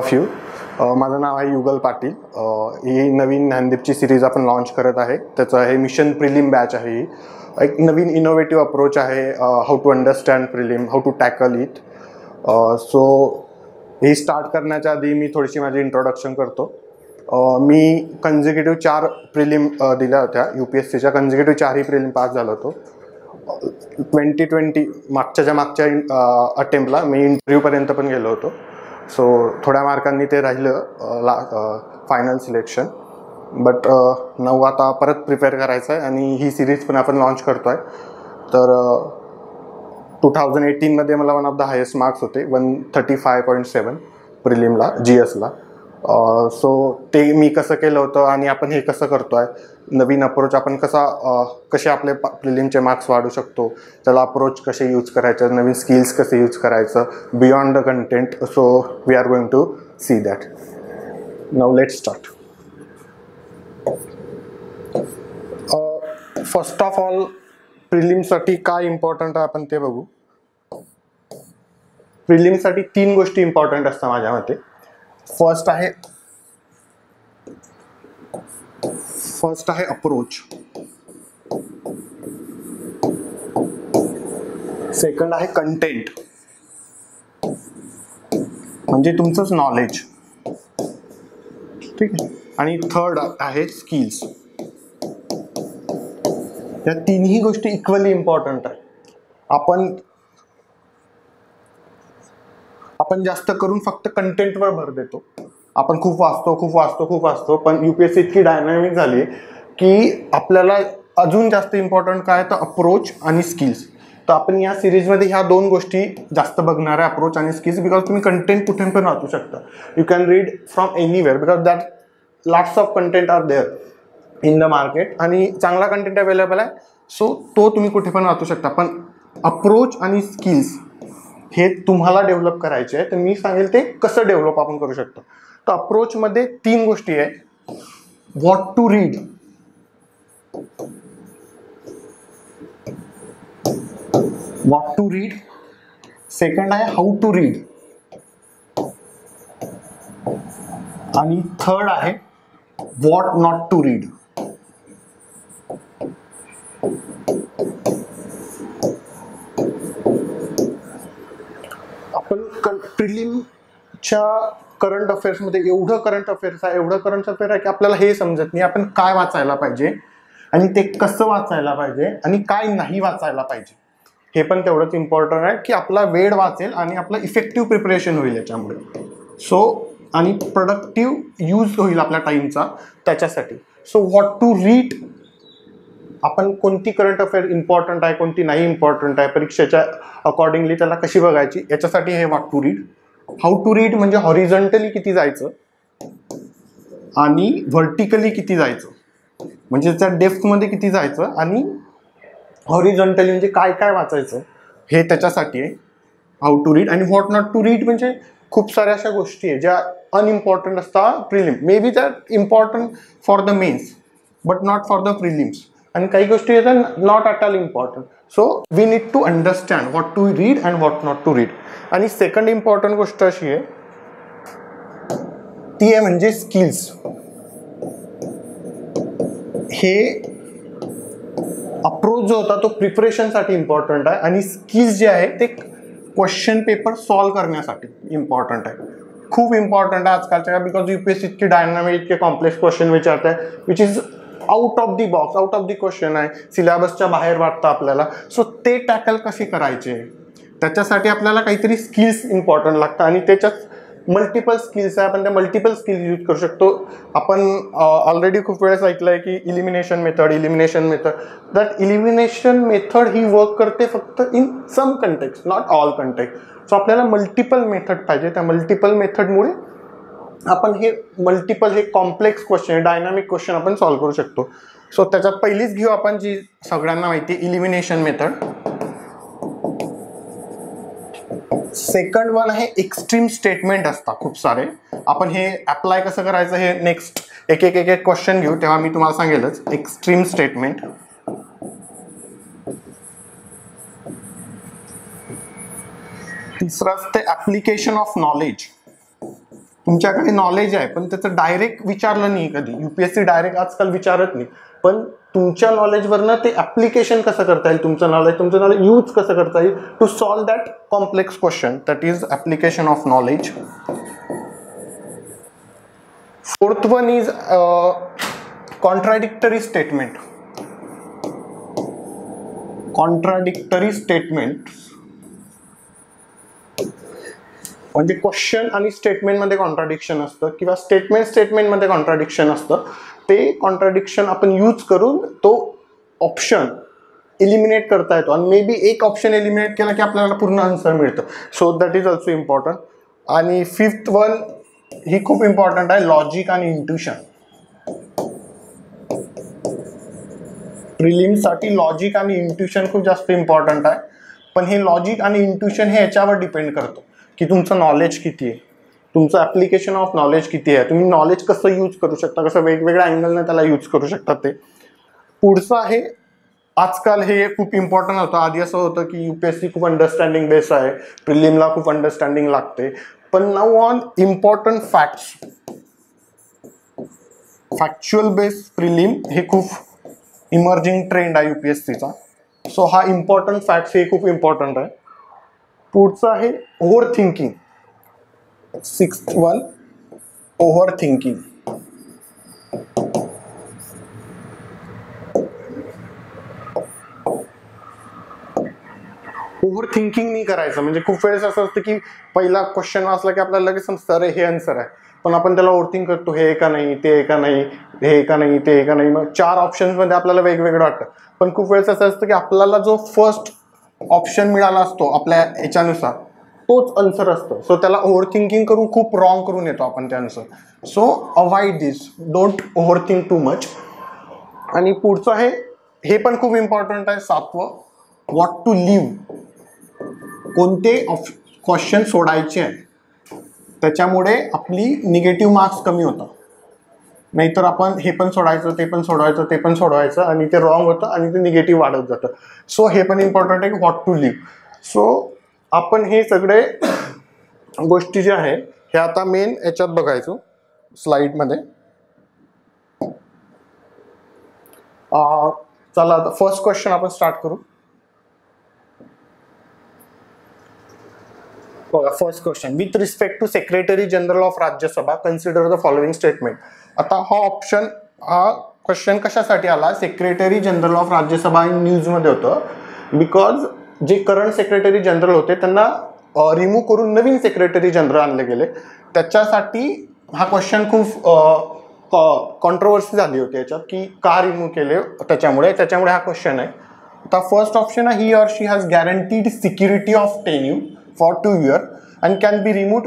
Of you. माझं नाव आहे युगल पाटील. ही नवीन ज्ञानदीपची सिरीज आपण लॉन्च करत आहे. त्याचं आहे मिशन प्रिलिम बॅच आहे. ही एक नवीन इनोव्हेटिव्ह अप्रोच आहे how to understand prelim, how to tackle it. So ही स्टार्ट करण्याच्या आधी मी थोडीशी माझी इंट्रोडक्शन करतो. मी कन्झिक्युटिव्ह 4 प्रिलिम दिल्या होत्या. UPSCच्या कन्झिक्युटिव्ह 4ही प्रिलिम पास झालो होतो. 2020 मागच्या अटेम्प्टला मी इंटरव्ह्यूपर्यंत पण गेलो होतो. सो थोड्या मार्कांनी ते राहिलं फायनल सिलेक्शन. बट नऊ आता परत प्रिपेअर करायचं आहे आणि ही सिरीज पण आपण लॉन्च करतो आहे. तर 2018मध्ये मला one of the highest marks होते, 135.7 प्रिलिमला GSला. सो ते मी कसं केलं होतं आणि आपण हे कसं करतो आहे, नवीन अप्रोच आपण कसे आपले प्रिलिमचे मार्क्स वाढू शकतो, त्याला अप्रोच कसे यूज करायचं, नवीन स्किल्स कसे यूज करायचं beyond the content. So we are going to see that. Now let's start. First of all प्रिलिमसाठी काय इम्पॉर्टंट आहे आपण ते बघू. प्रिलिमसाठी 3 गोष्टी इम्पॉर्टंट असतात माझ्या मते. फर्स्ट आहे अप्रोच. सेकंड आहे कंटेंट, म्हणजे तुमचंच नॉलेज, ठीक आहे. आणि थर्ड आहे स्किल्स. या तिन्ही गोष्टी इक्वली इम्पॉर्टंट आहे. आपण जास्त करून फक्त कंटेंटवर भर देतो. आपण खूप वाचतो, पण UPSC इतकी डायनॅमिक झाली की आपल्याला अजून जास्त इम्पॉर्टंट काय तर अप्रोच आणि स्किल्स. तर आपण या सिरीजमध्ये ह्या 2 गोष्टी जास्त बघणार आहे, अप्रोच आणि स्किल्स. बिकॉज तुम्ही कंटेंट कुठे पण वाचू शकता. You can read from anywhere because that lots of content are there in the market आणि चांगला कंटेंट अवेलेबल आहे. सो तो तुम्ही कुठे पण वाचू शकता. पण अप्रोच आणि स्किल्स हे तुम्हाला डेव्हलप करायचे आहे. तर मी सांगेल ते कसं डेव्हलप आपण करू शकतो. तर अप्रोचमध्ये 3 गोष्टी आहे. व्हॉट टू रीड, सेकंड आहे हाऊ टू रीड, आणि थर्ड आहे व्हॉट नॉट टू रीड. आपण प्रिलिमच्या करंट अफेअर्समध्ये एवढं करंट अफेअर्स आहे की आपल्याला हे समजत नाही आपण काय वाचायला पाहिजे आणि ते कसं वाचायला पाहिजे आणि काय नाही वाचायला पाहिजे. हे पण तेवढंच इम्पॉर्टंट आहे की आपला वेळ वाचेल आणि आपलं इफेक्टिव्ह प्रिपरेशन होईल याच्यामुळे. सो आणि प्रोडक्टिव्ह यूज होईल आपल्या टाईमचा त्याच्यासाठी. सो व्हॉट टू रीड, आपण कोणती करंट अफेअर इम्पॉर्टंट आहे, कोणती नाही इम्पॉर्टंट आहे, परीक्षेच्या अकॉर्डिंगली त्याला कशी बघायची, याच्यासाठी हे what to read. How to read म्हणजे हॉरिझॉन्टली किती जायचं आणि व्हर्टिकली किती जायचं, म्हणजे त्या डेप्थमध्ये किती जायचं, आणि हॉरिझॉन्टली म्हणजे काय काय वाचायचं, हे त्याच्यासाठी आहे हाऊ टू रीड. आणि व्हॉट नॉट टू रीड म्हणजे खूप साऱ्या अशा गोष्टी आहे ज्या अनइम्पॉर्टंट असतात prelim. May be that important for the mains but not for the prelims. आणि काही गोष्टी आहेत not at all important. So we need to understand what to read and what not to read. आणि second important गोष्ट अशी आहे, ती आहे म्हणजे स्किल्स. हे अप्रोच जो होता तो प्रिपरेशनसाठी इम्पॉर्टंट आहे आणि स्किल्स जे आहे ते क्वेश्चन पेपर सॉल्व करण्यासाठी इम्पॉर्टंट आहे. खूप इम्पॉर्टंट आहे आजकालच्या, बिकॉज UPSC इतकी डायनामिक, इतके कॉम्प्लेक्स क्वेश्चन विचारत आहे which is out of the box, out of the question आहे, सिलेबसच्या बाहेर वाटतं आपल्याला. सो ते टॅकल कसे करायचे, त्याच्यासाठी आपल्याला काहीतरी स्किल्स इम्पॉर्टंट लागतं आणि त्याच्यात मल्टिपल स्किल्स आहे. आपण त्या मल्टिपल स्किल्स यूज करू शकतो. आपण ऑलरेडी खूप वेळेस ऐकलं आहे की elimination method. That elimination method ही वर्क करते फक्त in some context, not all context. So आपल्याला मल्टिपल मेथड पाहिजे. त्या मल्टिपल मेथडमुळे आपण हे कॉम्प्लेक्स क्वेश्चन, डायनामिक क्वेश्चन आपण सॉल्व्ह करू शकतो. सो त्याच्यात पहिलीच घेऊ आपण, जी सगळ्यांना माहिती आहे, इलिमिनेशन मेथड. सेकंड वन आहे एक्स्ट्रीम स्टेटमेंट असतात खूप सारे. आपण हे अप्लाय कसं करायचं हे नेक्स्ट एक क्वेश्चन घेऊ तेव्हा मी तुम्हाला सांगेलच. Extreme statement. तिसरं असते ऍप्लिकेशन ऑफ नॉलेज. तुमच्याकडे नॉलेज आहे पण त्याचं डायरेक्ट विचारलं नाही कधी, UPSC डायरेक्ट आजकाल विचारत नाही, पण तुमच्या नॉलेजवरनं ते ऍप्लिकेशन कसं करता येईल, तुमचं नॉलेज यूज कसं करता येईल to solve that complex question, that is application of knowledge. Fourth one is contradictory statement. Contradictory statement म्हणजे क्वेश्चन आणि स्टेटमेंटमध्ये कॉन्ट्राडिक्शन असतं किंवा स्टेटमेंटमध्ये कॉन्ट्राडिक्शन असतं. ते कॉन्ट्राडिक्शन आपण यूज करून तो ऑप्शन एलिमिनेट करता येतो आणि मे बी एक ऑप्शन एलिमिनेट केला की आपल्याला पूर्ण आन्सर मिळतं. So that is also important. आणि फिफ्थ वन ही खूप इम्पॉर्टंट आहे, लॉजिक आणि इंट्युशन. प्रिलिम्ससाठी लॉजिक आणि इंट्युशन खूप जास्त इम्पॉर्टंट आहे. पण हे लॉजिक आणि इंट्युशन हे याच्यावर डिपेंड करतं की तुमचं नॉलेज किती आहे, तुमचं ॲप्लिकेशन ऑफ नॉलेज किती आहे, तुम्ही नॉलेज कसं यूज करू शकता, कसं वेगवेगळ्या अँगलने त्याला यूज करू शकता. ते पुढचं आहे, आजकाल हे खूप इम्पॉर्टंट होतं. आधी असं होतं की UPSC खूप अंडरस्टँडिंग बेस आहे, प्रिलिमला खूप अंडरस्टँडिंग लागते. पण now on important facts, factual base prelim हे खूप इमर्जिंग ट्रेंड आहे UPSCचा. सो हा इम्पॉर्टंट फॅक्ट्स हे खूप इम्पॉर्टंट आहे. पुढचं आहे over thinking. Sixth one, over thinking. Over thinking नाही करायचं. म्हणजे खूप वेळेस असं असतं की पहिला क्वेश्चन वाचला की आपल्याला लगेच समजतं अरे हे आन्सर आहे, पण आपण त्याला ओव्हरथिंक करतो, हे का नाही, ते का नाही, हे का नाही, ते का नाही. मग 4 ऑप्शन्समध्ये आपल्याला वेगवेगळं वाटतं. पण खूप वेळेस असं असतं की आपल्याला जो फर्स्ट ऑप्शन मिळाला असतो आपल्या याच्यानुसार तोच आन्सर असतो. सो त्याला ओव्हर थिंकिंग करून खूप रॉंग करून येतो आपण त्यानुसार. So avoid this, don't over think too much. आणि पुढचं आहे, हे पण खूप इम्पॉर्टंट आहे, 7वं, व्हॉट टू लिव्ह. कोणते क्वेश्चन सोडायचे आहे, त्याच्यामुळे आपली निगेटिव्ह मार्क्स कमी होतात. नाहीतर आपण हे पण सोडायचं, ते पण सोडवायचं, ते पण सोडवायचं आणि ते रॉंग होतं आणि ते निगेटिव्ह वाढत जातं. सो हे पण इम्पॉर्टंट आहे की व्हॉट टू लिव्ह. सो आपण हे सगळे गोष्टी जे आहे हे आता मेन याच्यात बघायचो स्लाइडमध्ये. चला आता फर्स्ट क्वेश्चन आपण स्टार्ट करू. बघा, first question, with respect to secretary general of Rajya Sabha consider the following statement. आता हा क्वेश्चन कशासाठी आला, secretary general of Rajya Sabha in न्यूजमध्ये होतं. बिकॉज जे करंट सेक्रेटरी जनरल होते त्यांना रिमूव्ह करून नवीन सेक्रेटरी जनरल आणले गेले. त्याच्यासाठी हा क्वेश्चन खूप कॉन्ट्रोवर्सी झाली होती याच्यात की का रिमूव्ह केले, त्याच्यामुळे हा क्वेश्चन आहे. आता फर्स्ट ऑप्शन आहे, he or she has guaranteed security of tenure for 2 years and can be removed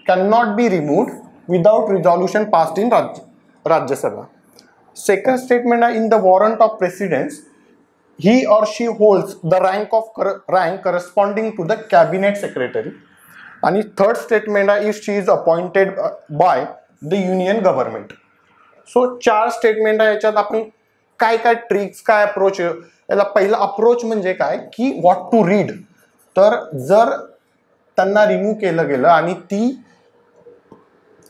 cannot be removed without resolution passed in Rajya Sabha. Second statement, in the warrant of precedence, he or she holds the rank corresponding to the cabinet secretary. And third statement, if she is appointed by the union government. So 4 statement आहे याच्यात. आपण काय tricks, काय approach, याला पहिला approach म्हणजे काय की व्हॉट टू रीड. तर जर त्यांना रिमूव्ह केलं गेलं आणि ती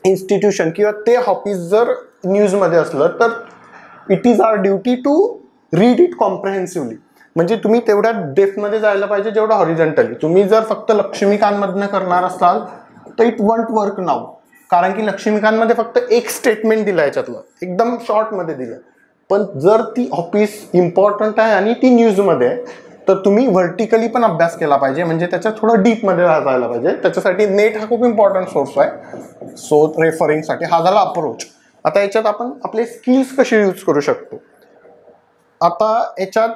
इन्स्टिट्यूशन किंवा ते ऑफिस जर न्यूजमध्ये असलं तर it is our duty to read it comprehensively. म्हणजे तुम्ही तेवढ्या डेप्थमध्ये जायला पाहिजे जेवढं हॉरिझॉन्टली. तुम्ही जर फक्त लक्ष्मीकांतमधनं करणार असाल तर इट वॉन्ट वर्क नाऊ. कारण की लक्ष्मीकांतमध्ये फक्त एक स्टेटमेंट दिलं याच्यातलं, एकदम शॉर्टमध्ये दिलं. पण जर ती ऑफिस इम्पॉर्टंट आहे आणि ती न्यूजमध्ये आहे तर तुम्ही व्हर्टिकली पण अभ्यास केला पाहिजे. म्हणजे त्याच्यात थोडं डीपमध्ये जायला पाहिजे. त्याच्यासाठी नेट हा खूप इम्पॉर्टंट सोर्स आहे. सो रेफरिंगसाठी हा झाला अप्रोच. आता याच्यात आपण आपले स्किल्स कसे यूज करू शकतो. आता याच्यात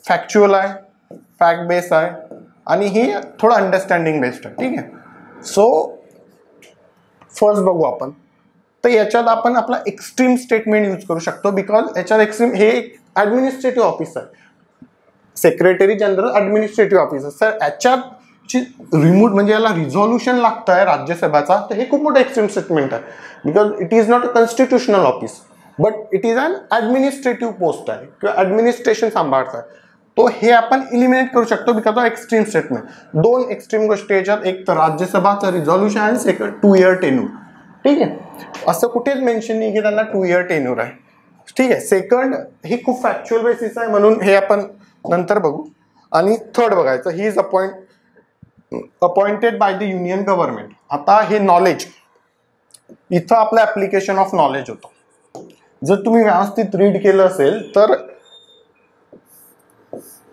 फॅक्च्युअल आहे, फॅक्ट बेस आहे आणि हे थोडं अंडरस्टँडिंग बेस्ड आहे. ठीक आहे. सो फर्स्ट बघू आपण. तर याच्यात आपण आपला एक्स्ट्रीम स्टेटमेंट यूज करू शकतो. बिकॉज याच्यात एक्स्ट्रीम हे एक ॲडमिनिस्ट्रेटिव्ह ऑफिस आहे, secretary general administrative officer. Sir याच्यात रिमूव्ह म्हणजे याला रिझॉल्युशन लागतं आहे राज्यसभेचा, तर हे खूप मोठं एक्स्ट्रीम स्टेटमेंट आहे. Because it is not a constitutional office but it is an administrative post आहे किंवा ॲडमिनिस्ट्रेशन सांभाळत आहे. तो हे आपण इलिमिनेट करू शकतो बिकॉज ऑफ एक्स्ट्रीम स्टेटमेंट. दोन एक्स्ट्रीम गोष्टी याच्यात, एक तर राज्यसभाचं रिझॉल्युशन आणि सेकंड 2 year टेन्यूर. ठीक आहे, असं कुठेच मेन्शन नाही की त्यांना 2 year टेन्यूर आहे. ठीक आहे. सेकंड ही खूप फॅक्च्युअल बेसिस आहे म्हणून हे आपण नंतर बघू. आणि थर्ड बघायचं, ही is appointed by the union government. आता हे नॉलेज, इथं आपलं ऍप्लिकेशन ऑफ नॉलेज होतं. जर तुम्ही व्यवस्थित रीड केलं असेल तर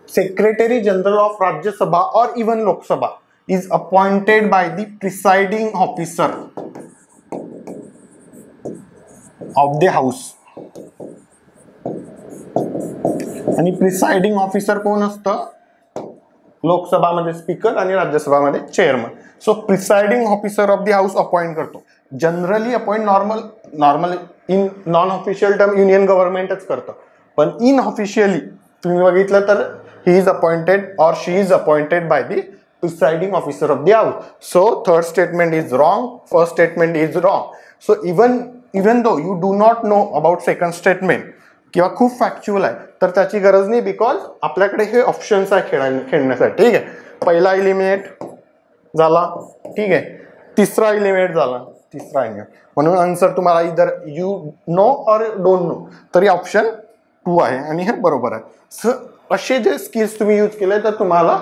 सेक्रेटरी जनरल ऑफ राज्यसभा और even Lok Sabha is appointed by the presiding officer of the house. आणि प्रिसाइडिंग ऑफिसर कोण असतं? लोकसभामध्ये स्पीकर आणि राज्यसभामध्ये chairman. So presiding officer of the house appoint करतो. Generally appoint normal in non official term union गव्हर्नमेंटच करतं, पण इन ऑफिशियली तुम्ही बघितलं तर ही इज अपॉइंटेड और she is appointed by the presiding officer of the house. So third statement is wrong, first statement is wrong. So even though you do not know about second statement किंवा खूप factual आहे तर त्याची गरज नाही, because आपल्याकडे हे options आहे खेळण्यासाठी. ठीक आहे, पहिला एलिमिनेट झाला. ठीक आहे, तिसरा एलिमिनेट झाला, तिसरा एलिमिनेट. म्हणून आन्सर तुम्हाला इधर यू नो और डोंट नो, तरी ऑप्शन 2 आहे आणि हे बरोबर आहे. असे जे स्किल्स तुम्ही यूज केले तर तुम्हाला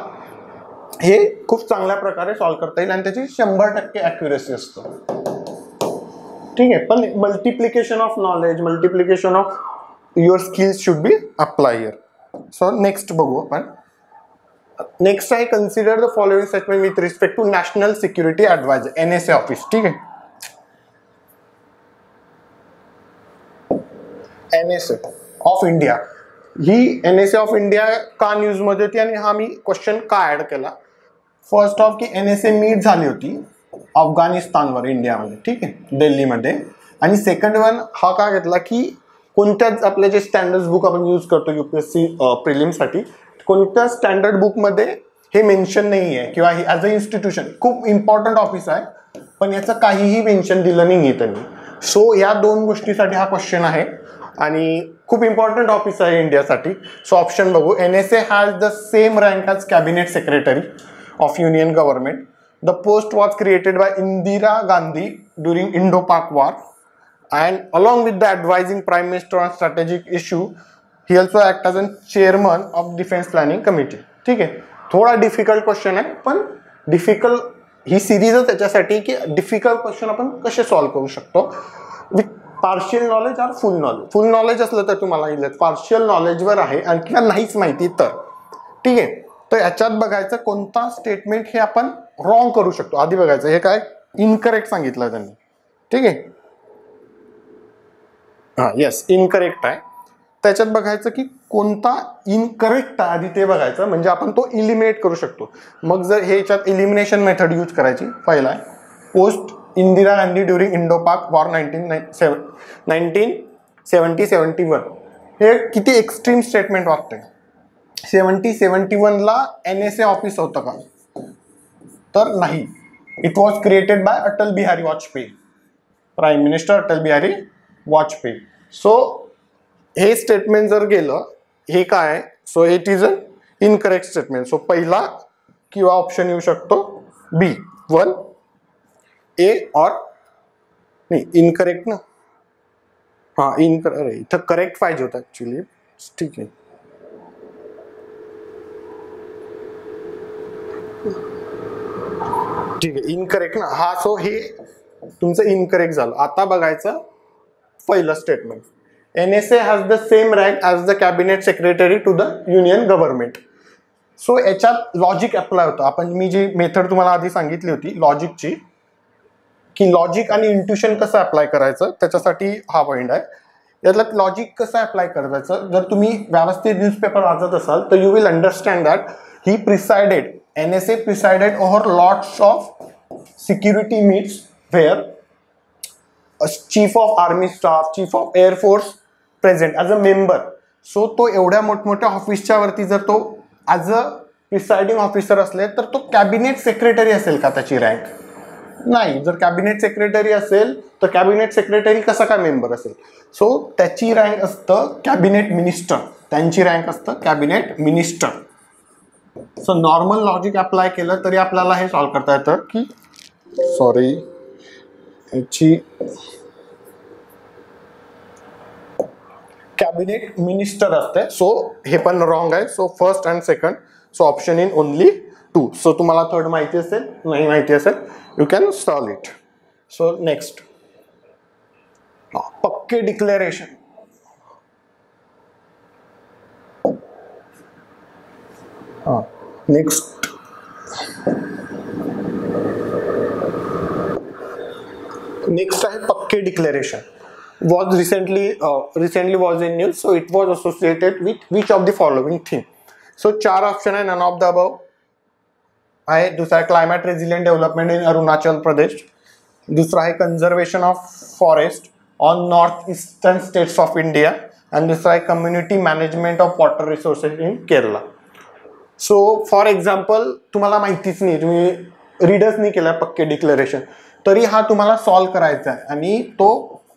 हे खूप चांगल्या प्रकारे सॉल्व्ह करता येईल आणि त्याची 100% ॲक्युरेसी असतो. ठीक आहे, पण multiplication of knowledge, multiplication of your skills should be apply here. So next बघू आपण. नेक्स्ट आहे, consider the following statement with respect to national security adviser, NSA office. ठीक आहे, NSA ऑफ इंडिया. ही NSA ऑफ इंडिया का news मध्ये होती आणि हा मी क्वेश्चन का ऍड केला? फर्स्ट ऑफ की NSA मीट झाली होती अफगाणिस्तानवर इंडियामध्ये. ठीक आहे, दिल्लीमध्ये. आणि सेकंड वन हा का घेतला की कोणत्याच आपले जे स्टँडर्ड बुक आपण यूज करतो UPSC प्रिलिमसाठी, कोणत्या स्टँडर्ड बुकमध्ये हे मेन्शन नाही आहे किंवा ॲज अ इन्स्टिट्यूशन खूप इम्पॉर्टंट ऑफिस आहे पण याचं काहीही मेन्शन दिलं नाही आहे त्यांनी. सो या दोन गोष्टीसाठी हा क्वेश्चन आहे आणि खूप इम्पॉर्टंट ऑफिस आहे इंडियासाठी. सो ऑप्शन बघू. NSA has the same rank as cabinet secretary of union government. The post was created by Indira Gandhi during Indo Pak war. And along with the advising Prime Minister on strategic issue, he also act as a chairman of Defense Planning Committee. ठीक आहे, थोडा difficult question आहे पण difficult ही सिरीजच त्याच्यासाठी की difficult question आपण कसे solve करू शकतो विथ पार्शियल नॉलेज और फुल नॉलेज. फुल नॉलेज असलं तर तुम्हाला येईल, पार्शियल नॉलेजवर आहे आणि किंवा नाहीच माहिती तर. ठीक आहे, तर याच्यात बघायचं कोणता स्टेटमेंट हे आपण रॉंग करू शकतो. आधी बघायचं हे काय इनकरेक्ट सांगितलं त्यांनी. ठीक आहे, हां येस इनकरेक्ट आहे. त्याच्यात बघायचं की कोणता इनकरेक्ट आहे आधी ते बघायचं, म्हणजे आपण तो इलिमिनेट करू शकतो. मग जर हे याच्यात इलिमिनेशन मेथड यूज करायची. पहिला आहे post Indira Gandhi during Indo Pak war 1970-71. हे किती एक्स्ट्रीम स्टेटमेंट वाटतंय. 70-71ला NSA ऑफिस होतं का? तर नाही. It was created bye Atal Bihari Vajpayee, prime minister Atal Bihari Vajpayee. So हे स्टेटमेंट जर गेलं हे काय, so it is a incorrect statement. So पहिला किंवा ऑप्शन येऊ शकतो B 1 A और नाही इनकरेक्ट ना. हां अरे इथं करेक्ट पाहिजे होतं ॲक्च्युली. ठीक आहे, ठीक आहे इनकरेक्ट ना. हा सो हे तुमचं इनकरेक्ट झालं. आता बघायचं पहिलं statement. NSA has the same rank as the cabinet secretary to the union government. So याच्यात लॉजिक अप्लाय होतं. मी जी मेथड तुम्हाला आधी सांगितली होती लॉजिकची, की लॉजिक आणि इंट्युशन कसं अप्लाय करायचं त्याच्यासाठी हा पॉईंट आहे. यातलं लॉजिक कसं अप्लाय करायचं, जर तुम्ही व्यवस्थित न्यूजपेपर वाचत असाल तर you will understand that he presided NSA presided over lots of security meets where a chief of army staff, chief of air force present as a member. So तो एवढ्या मोठमोठ्या ऑफिसच्या वरती जर तो ॲज अ प्रिसाइडिंग ऑफिसर असले तर तो कॅबिनेट सेक्रेटरी असेल का त्याची रँक? नाही. जर कॅबिनेट सेक्रेटरी असेल तर कॅबिनेट सेक्रेटरी कसा काय मेंबर असेल? सो त्याची रँक असतं कॅबिनेट मिनिस्टर, त्यांची रँक असतं cabinet minister. So normal logic apply केलं तरी आपल्याला हे सॉल्व्ह करता येतं की सॉरी याची कॅबिनेट मिनिस्टर असते. सो हे पण रॉंग आहे. So first and second, so option in only 2. So तुम्हाला थर्ड माहिती असेल, नाही माहिती असेल, you can solve it. So next पक्के डिक्लेरेशन. नेक्स्ट नेक्स्ट आहे पक्के declaration. was recently was in news, so it was associated with which of the following thing? So 4 option आहे, none of the above आहे. दुसरा आहे climate resilient development in Arunachal Pradesh. दुसरा आहे conservation of forest on north eastern states of India. आणि दुसरा आहे community management of water resources in Kerala. So for example तुम्हाला माहितीच नाही, तुम्ही रीडच नाही केला पक्के डिक्लेरेशन, तरी हा तुम्हाला सॉल्व्ह करायचा आहे आणि तो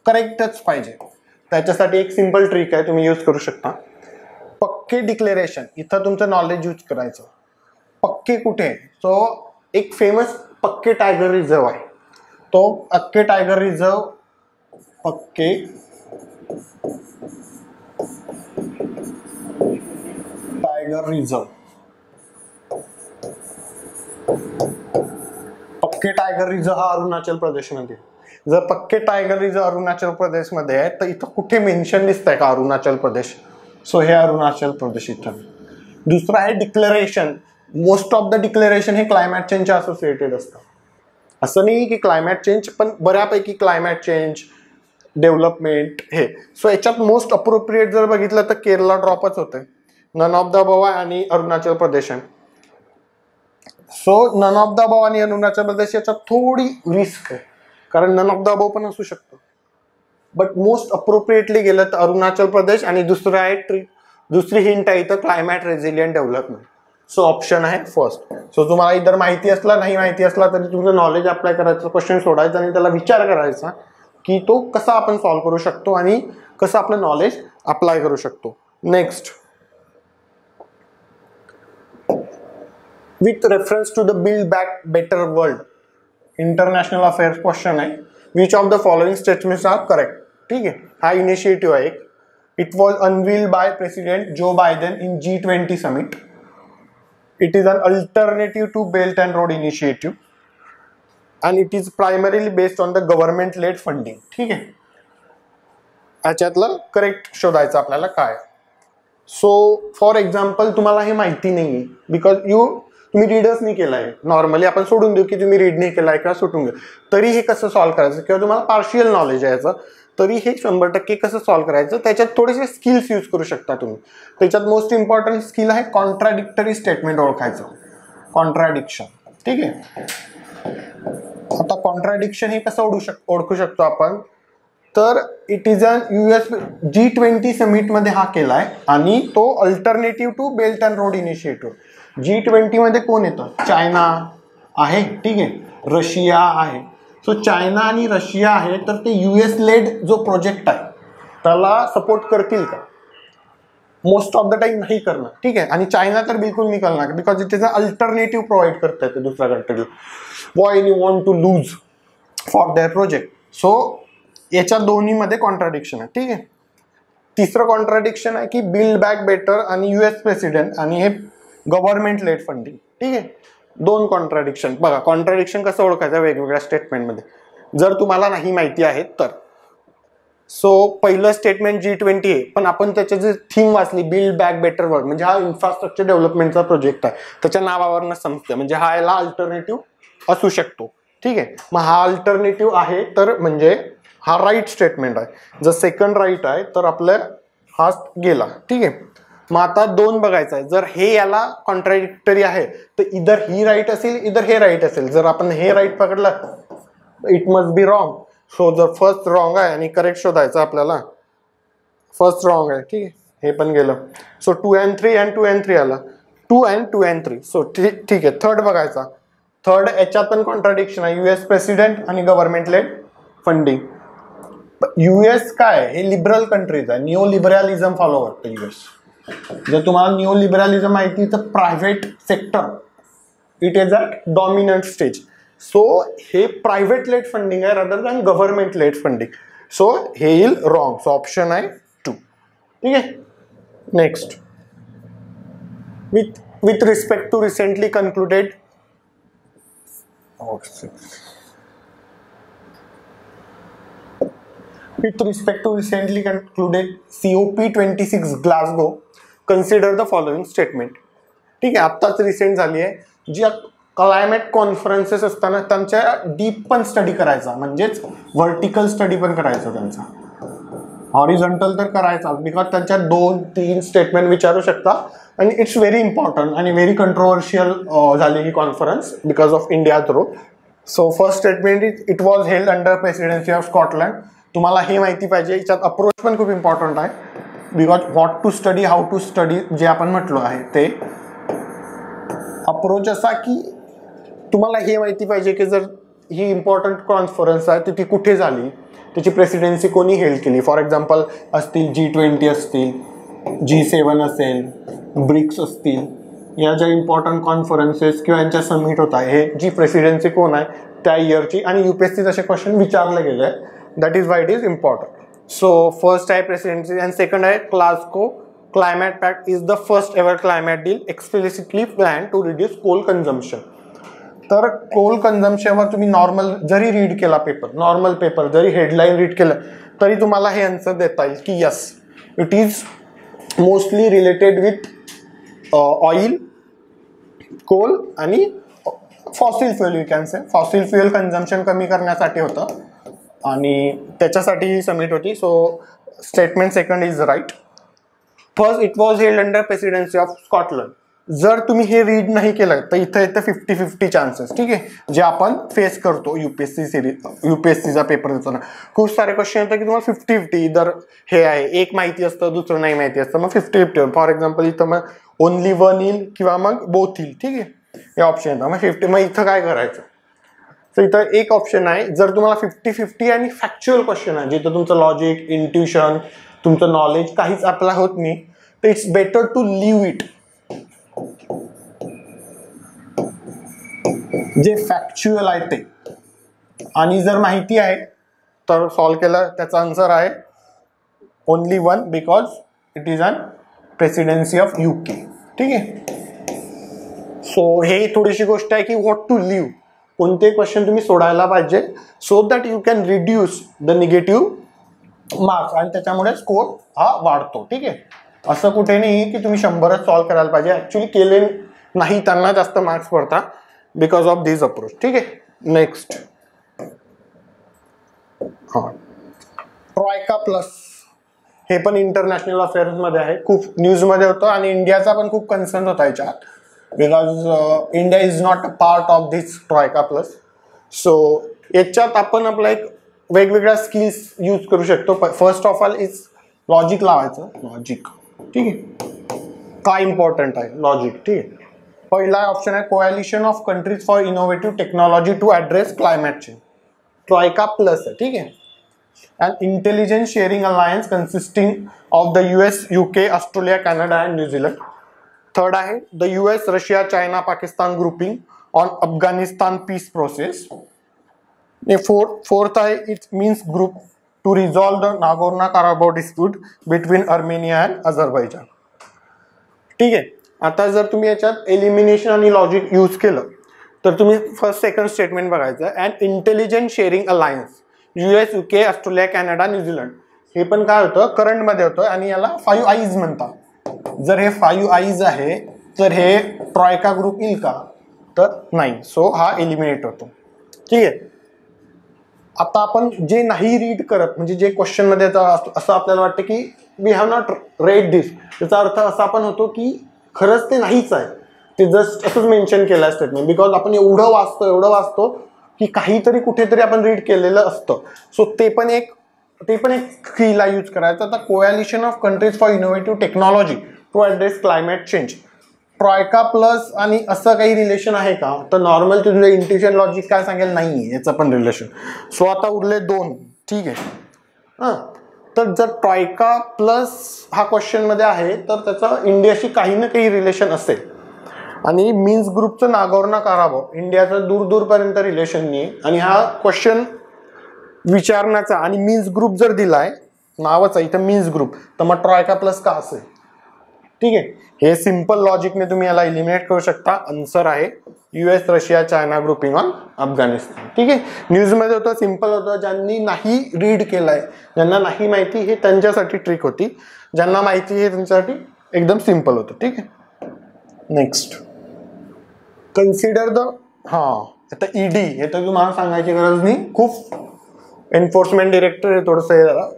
करेक्टच पाहिजे. त्याच्यासाठी एक सिंपल ट्रिक आहे, तुम्ही यूज करू शकता. पक्के डिक्लेरेशन, इथं तुमचं नॉलेज यूज करायचं. पक्के कुठे? सो एक फेमस पक्के टायगर रिझर्व आहे. तो पक्के टायगर रिझर्व, पक्के टायगर रिझर्व, पक्के टायगर रिझर्व हा अरुणाचल प्रदेशमध्ये. जर पक्के टायगर रिझर्व अरुणाचल प्रदेशमध्ये आहे तर इथं कुठे मेन्शन दिसतंय का अरुणाचल प्रदेश? सो हे अरुणाचल प्रदेश इथं. दुसरं आहे declaration. Most of the declaration हे क्लायमेट चेंजच्या असोसिएटेड असतं. असं नाही की क्लायमेट चेंज, पण बऱ्यापैकी क्लायमेट चेंज, डेव्हलपमेंट हे. सो याच्यात मोस्ट अप्रोप्रिएट जर बघितलं तर केरला ड्रॉपच होते. नन ऑफ द अबव आणि अरुणाचल प्रदेश आहे. So none of the above आणि अरुणाचल प्रदेश याच्यात थोडी रिस्क आहे, कारण नन ऑफ द अबव पण असू शकतं. बट मोस्ट अप्रोप्रिएटली गेलं तर अरुणाचल प्रदेश. आणि दुसरं आहे दुसरी हिंट आहे इथं climate resilient development. So option आहे फर्स्ट. सो तुम्हाला इतर माहिती असला नाही माहिती असला तरी तुमचं नॉलेज अप्लाय करायचं, क्वेश्चन सोडायचं आणि त्याला विचार करायचा की तो कसा आपण सॉल्व्ह करू शकतो आणि कसं आपलं नॉलेज अप्लाय करू शकतो. Next, with reference to the build back better world, international affairs question आहे. Which of the following statements are correct? ठीक आहे, हा इनिशिएटिव्ह आहे. It was unveiled by president Joe Biden in G20 summit. It is an alternative to Belt and Road Initiative and it is primarily based on the government led funding. ठीक आहे, याच्यातलं correct शोधायचं आपल्याला काय. So for example तुम्हाला हे माहिती नाही आहे बिकॉज तुम्ही रीडच नाही केलं आहे. नॉर्मली आपण सोडून देऊ की तुम्ही रीड नाही केला आहे किंवा सुटून घेऊ, तरी हे कसं सॉल्व्ह करायचं, किंवा तुम्हाला पार्शियल नॉलेज आहे याचं, तरी हे 100% कसं सॉल्व्ह करायचं, त्याच्यात थोडेसे स्किल्स यूज करू शकता तुम्ही. त्याच्यात मोस्ट इम्पॉर्टंट स्किल आहे कॉन्ट्राडिक्टरी स्टेटमेंट ओळखायचं. कॉन्ट्राडिक्शन, ठीक आहे. आता कॉन्ट्राडिक्शन हे कसं ओळखू शकतो आपण, तर it is an US G20 समिटमध्ये हा केला आहे आणि तो alternative to belt and road initiative. G20 मध्ये कोण येतं? चायना आहे, ठीक आहे, रशिया आहे. सो चायना आणि रशिया आहे, तर ते US लेड जो प्रोजेक्ट आहे त्याला सपोर्ट करतील का? मोस्ट ऑफ द टाइम नाही करणार, ठीक आहे. आणि चायना तर बिलकुल नाही करणार, because it is a alternative provide करता येते दुसऱ्या कंट्रीला. Why you want to lose for their project. So याच्या दोन्हीमध्ये कॉन्ट्राडिक्शन आहे, ठीक आहे. तिसरं कॉन्ट्राडिक्शन आहे की बिल्ड बॅक बेटर आणि US प्रेसिडेंट आणि हे गव्हर्नमेंट लेड फंडिंग, ठीक आहे. दोन कॉन्ट्राडिक्शन. बघा कॉन्ट्राडिक्शन कसं ओळखायचं वेगवेगळ्या स्टेटमेंटमध्ये, जर तुम्हाला नाही माहिती आहे तर. सो पहिलं स्टेटमेंट G20 आहे, पण आपण त्याची जी थीम वाचली बिल्ड बॅक बेटर वर्ल्ड, म्हणजे हा इन्फ्रास्ट्रक्चर डेव्हलपमेंटचा प्रोजेक्ट आहे, त्याच्या नावावरनं समजते, म्हणजे हा याला अल्टरनेटिव्ह असू शकतो, ठीक आहे. मग हा अल्टरनेटिव्ह आहे तर म्हणजे हा राईट स्टेटमेंट आहे. जर सेकंड राईट आहे तर आपल्या हा गेला, ठीक आहे. मग आता दोन बघायचं आहे, जर हे याला कॉन्ट्राडिक्टरी आहे तर इधर ही राईट असेल इधर हे राईट असेल. जर आपण हे राईट पकडलं it must be wrong. So जर फर्स्ट रॉंग आहे आणि करेक्ट शोधायचं आपल्याला, फर्स्ट रॉंग आहे, ठीक आहे, हे पण गेलं. सो 2 and 3 and 2 and 3 आला, 2 and 2 and 3. सो ठीक आहे, थर्ड बघायचा थर्ड याच्यात पण कॉन्ट्राडिक्शन आहे, US प्रेसिडेंट आणि गव्हर्नमेंट लेड फंडिंग. US काय हे लिबरल कंट्रीज आहे, निओ लिबरलिझम फॉलो करतं US. जर तुम्हाला निओ लिबरलिझम माहिती तर private sector it is at dominant stage. So हे प्रायव्हेट लेड फंडिंग आहे rather than government led funding. So हे येईल रॉंग. सो ऑप्शन आहे 2. ठीक आहे. Next, with respect to recently concluded COP26 Glasgow, consider the following statement. ठीक आहे, आत्ताच रिसेंट झाली आहे. जी क्लायमेट कॉन्फरन्सेस असताना त्यांच्या डीप पण स्टडी करायचा, म्हणजेच व्हर्टिकल स्टडी पण करायचा त्यांचा, हॉरिझॉन्टल तर करायचा, बिकॉज त्यांच्या 2-3 स्टेटमेंट विचारू शकता. आणि इट्स व्हेरी इम्पॉर्टंट आणि व्हेरी कंट्रोवर्शियल झाली ही conference because of India through. So first statement it was held under presidency of Scotland. तुम्हाला हे माहिती पाहिजे, याच्यात अप्रोच पण खूप इम्पॉर्टंट आहे, because what to study, how to study जे आपण म्हटलो आहे ते अप्रोच असा की तुम्हाला हे माहिती पाहिजे की जर ही इम्पॉर्टंट कॉन्फरन्स आहे तर ती कुठे झाली, त्याची प्रेसिडेन्सी कोणी हेल्ड केली. फॉर एक्झाम्पल असतील G20 असतील, G7 असेल, ब्रिक्स असतील, या ज्या इम्पॉर्टंट कॉन्फरन्सेस किंवा यांच्या समिट होत आहे, हे जी प्रेसिडेन्सी कोण आहे त्या इयरची, आणि UPSC तसे क्वेश्चन विचारले गेले आहे. That is why it is important. So first आहे प्रेसिडेन्सी अँड सेकंड आहे Glasgow climate pact is the first ever climate deal explicitly plan to reduce coal consumption. तर कोल कन्झम्पशनवर तुम्ही नॉर्मल जरी रीड केला पेपर, नॉर्मल पेपर जरी headline read केलं तरी तुम्हाला हे आन्सर देता येईल की yes it is mostly related with oil, coal आणि fossil fuel. You can say fossil fuel consumption कमी करण्यासाठी होतं आणि त्याच्यासाठी ही समिट होती. So statement second is right. First it was held under presidency of Scotland. जर तुम्ही हे रीड नाही केलं तर इथं येतं 50-50 चान्सेस. ठीक आहे, जे आपण फेस करतो UPSC सिरीज, UPSCचा पेपर देताना खूप सारे क्वेश्चन येतात की तुम्हाला 50-50 जर हे आहे, एक माहिती असतं दुसरं नाही माहिती असतं, मग 50-50. फॉर एक्झाम्पल इथं मग ओनली 1 येईल किंवा मग बोथ येईल. ठीक आहे, हे ऑप्शन येतं. मग 50, मग इथं काय करायचं. तर इथं एक ऑप्शन आहे, जर तुम्हाला 50-50 आणि फॅक्च्युअल क्वेश्चन आहे जिथं तुमचं लॉजिक, इंट्युशन, तुमचं नॉलेज काहीच अप्लाय होत नाही, तर it's better to leave it. जे फॅक्च्युअल आहे ते, आणि जर माहिती आहे तर सॉल्व केलं त्याचा आन्सर आहे only 1 because it is an presidency of UK. ठीक आहे. सो हे थोडीशी गोष्ट आहे की व्हॉट टू लिव्ह, कोणते क्वेश्चन तुम्ही सोडायला पाहिजे so that you can reduce the negative marks, आणि त्याच्यामुळे स्कोर हा वाढतो. ठीक आहे, असं कुठे नाही की तुम्ही 100च सॉल्व करायला पाहिजे. ॲक्च्युली केले नाही त्यांना जास्त मार्क्स पडतात बिकॉज ऑफ दिस अप्रोच. ठीक आहे. नेक्स्ट, हां, ट्रॉयका प्लस हे पण इंटरनॅशनल अफेअर्समध्ये आहे, खूप न्यूजमध्ये होतं आणि इंडियाचा पण खूप कन्सर्न होता याच्यात because India is not a part of this troika plus. So याच्यात आपण आपला एक वेगवेगळ्या स्किल्स यूज करू शकतो. First of all is logic लावायचं. लॉजिक, ठीक आहे, काय इम्पॉर्टंट आहे लॉजिक. ठीक आहे. पहिला ऑप्शन आहे coalition of countries for innovative technology to address climate change. Troika plus आहे. ठीक आहे. And intelligence sharing alliance consisting of the US, UK, Australia, Canada and New Zealand. Third आहे the US, Russia, China, Pakistan grouping on Afghanistan peace process. Fourth आहे it means group to resolve the Nagorno Karabakh dispute between Armenia and Azerbaijan. ठीक आहे. आता जर तुम्ही याच्यात elimination आणि logic use केलं तर तुम्ही फर्स्ट सेकंड स्टेटमेंट बघायचं. And intelligence sharing alliance US, UK, Australia, Canada, New Zealand हे पण काय होतं करंटमध्ये होतं आणि याला 5 आईज म्हणतात. जर हे 5 आईज आहे तर हे ट्रॉयका ग्रुप येईल का, तर नाही. सो हा एलिमिनेट होतो. ठीक आहे. आता आपण जे नाही रीड करत, म्हणजे जे क्वेश्चन मध्ये असं आपल्याला वाटतं की we have not read this, त्याचा अर्थ असा पण होतो की खरंच ते नाहीच आहे, ते जस्ट असंच मेन्शन केलं आहे स्टेटमेंट, बिकॉज आपण एवढं वाचतो की काहीतरी कुठेतरी आपण रीड केलेलं असतं. सो ते पण एक स्किलला यूज करायचं. आता coalition of countries for innovative technology to address climate change. Troika plus आणि असं काही रिलेशन आहे का, तर नॉर्मल तुझं इंट्युशन लॉजिक काय सांगेल, नाही याचं पण रिलेशन. सो आता उरले 2. ठीक आहे. हां, तर जर ट्रॉयका प्लस हा क्वेश्चन मध्ये आहे तर त्याचं इंडियाशी काही ना काही रिलेशन असेल. आणि मीन्स ग्रुपचं नागोर्नो काराबाव इंडियाचं दूर दूरपर्यंत रिलेशन नाही. आणि हा क्वेश्चन विचारण्याचा आणि मीन्स ग्रुप जर दिलाय, नावच आहे इथं मीन्स ग्रुप, तर मग ट्रॉयका प्लस का असेल. ठीक आहे. हे सिंपल लॉजिकने तुम्ही याला इलिमिनेट करू शकता. आन्सर आहे US, Russia, China grouping on Afghanistan. ठीक आहे. न्यूजमध्ये होतं, सिंपल होतं. ज्यांनी नाही रीड केलंय, ज्यांना नाही माहिती, हे त्यांच्यासाठी ट्रिक होती. ज्यांना माहिती हे त्यांच्यासाठी एकदम सिंपल होतं. ठीक आहे. नेक्स्ट, कन्सिडर द आता ईडी, हे तर तुम्हाला सांगायची गरज नाही, खूप एन्फोर्समेंट डिरेक्टर हे थोडंसं हे झालं,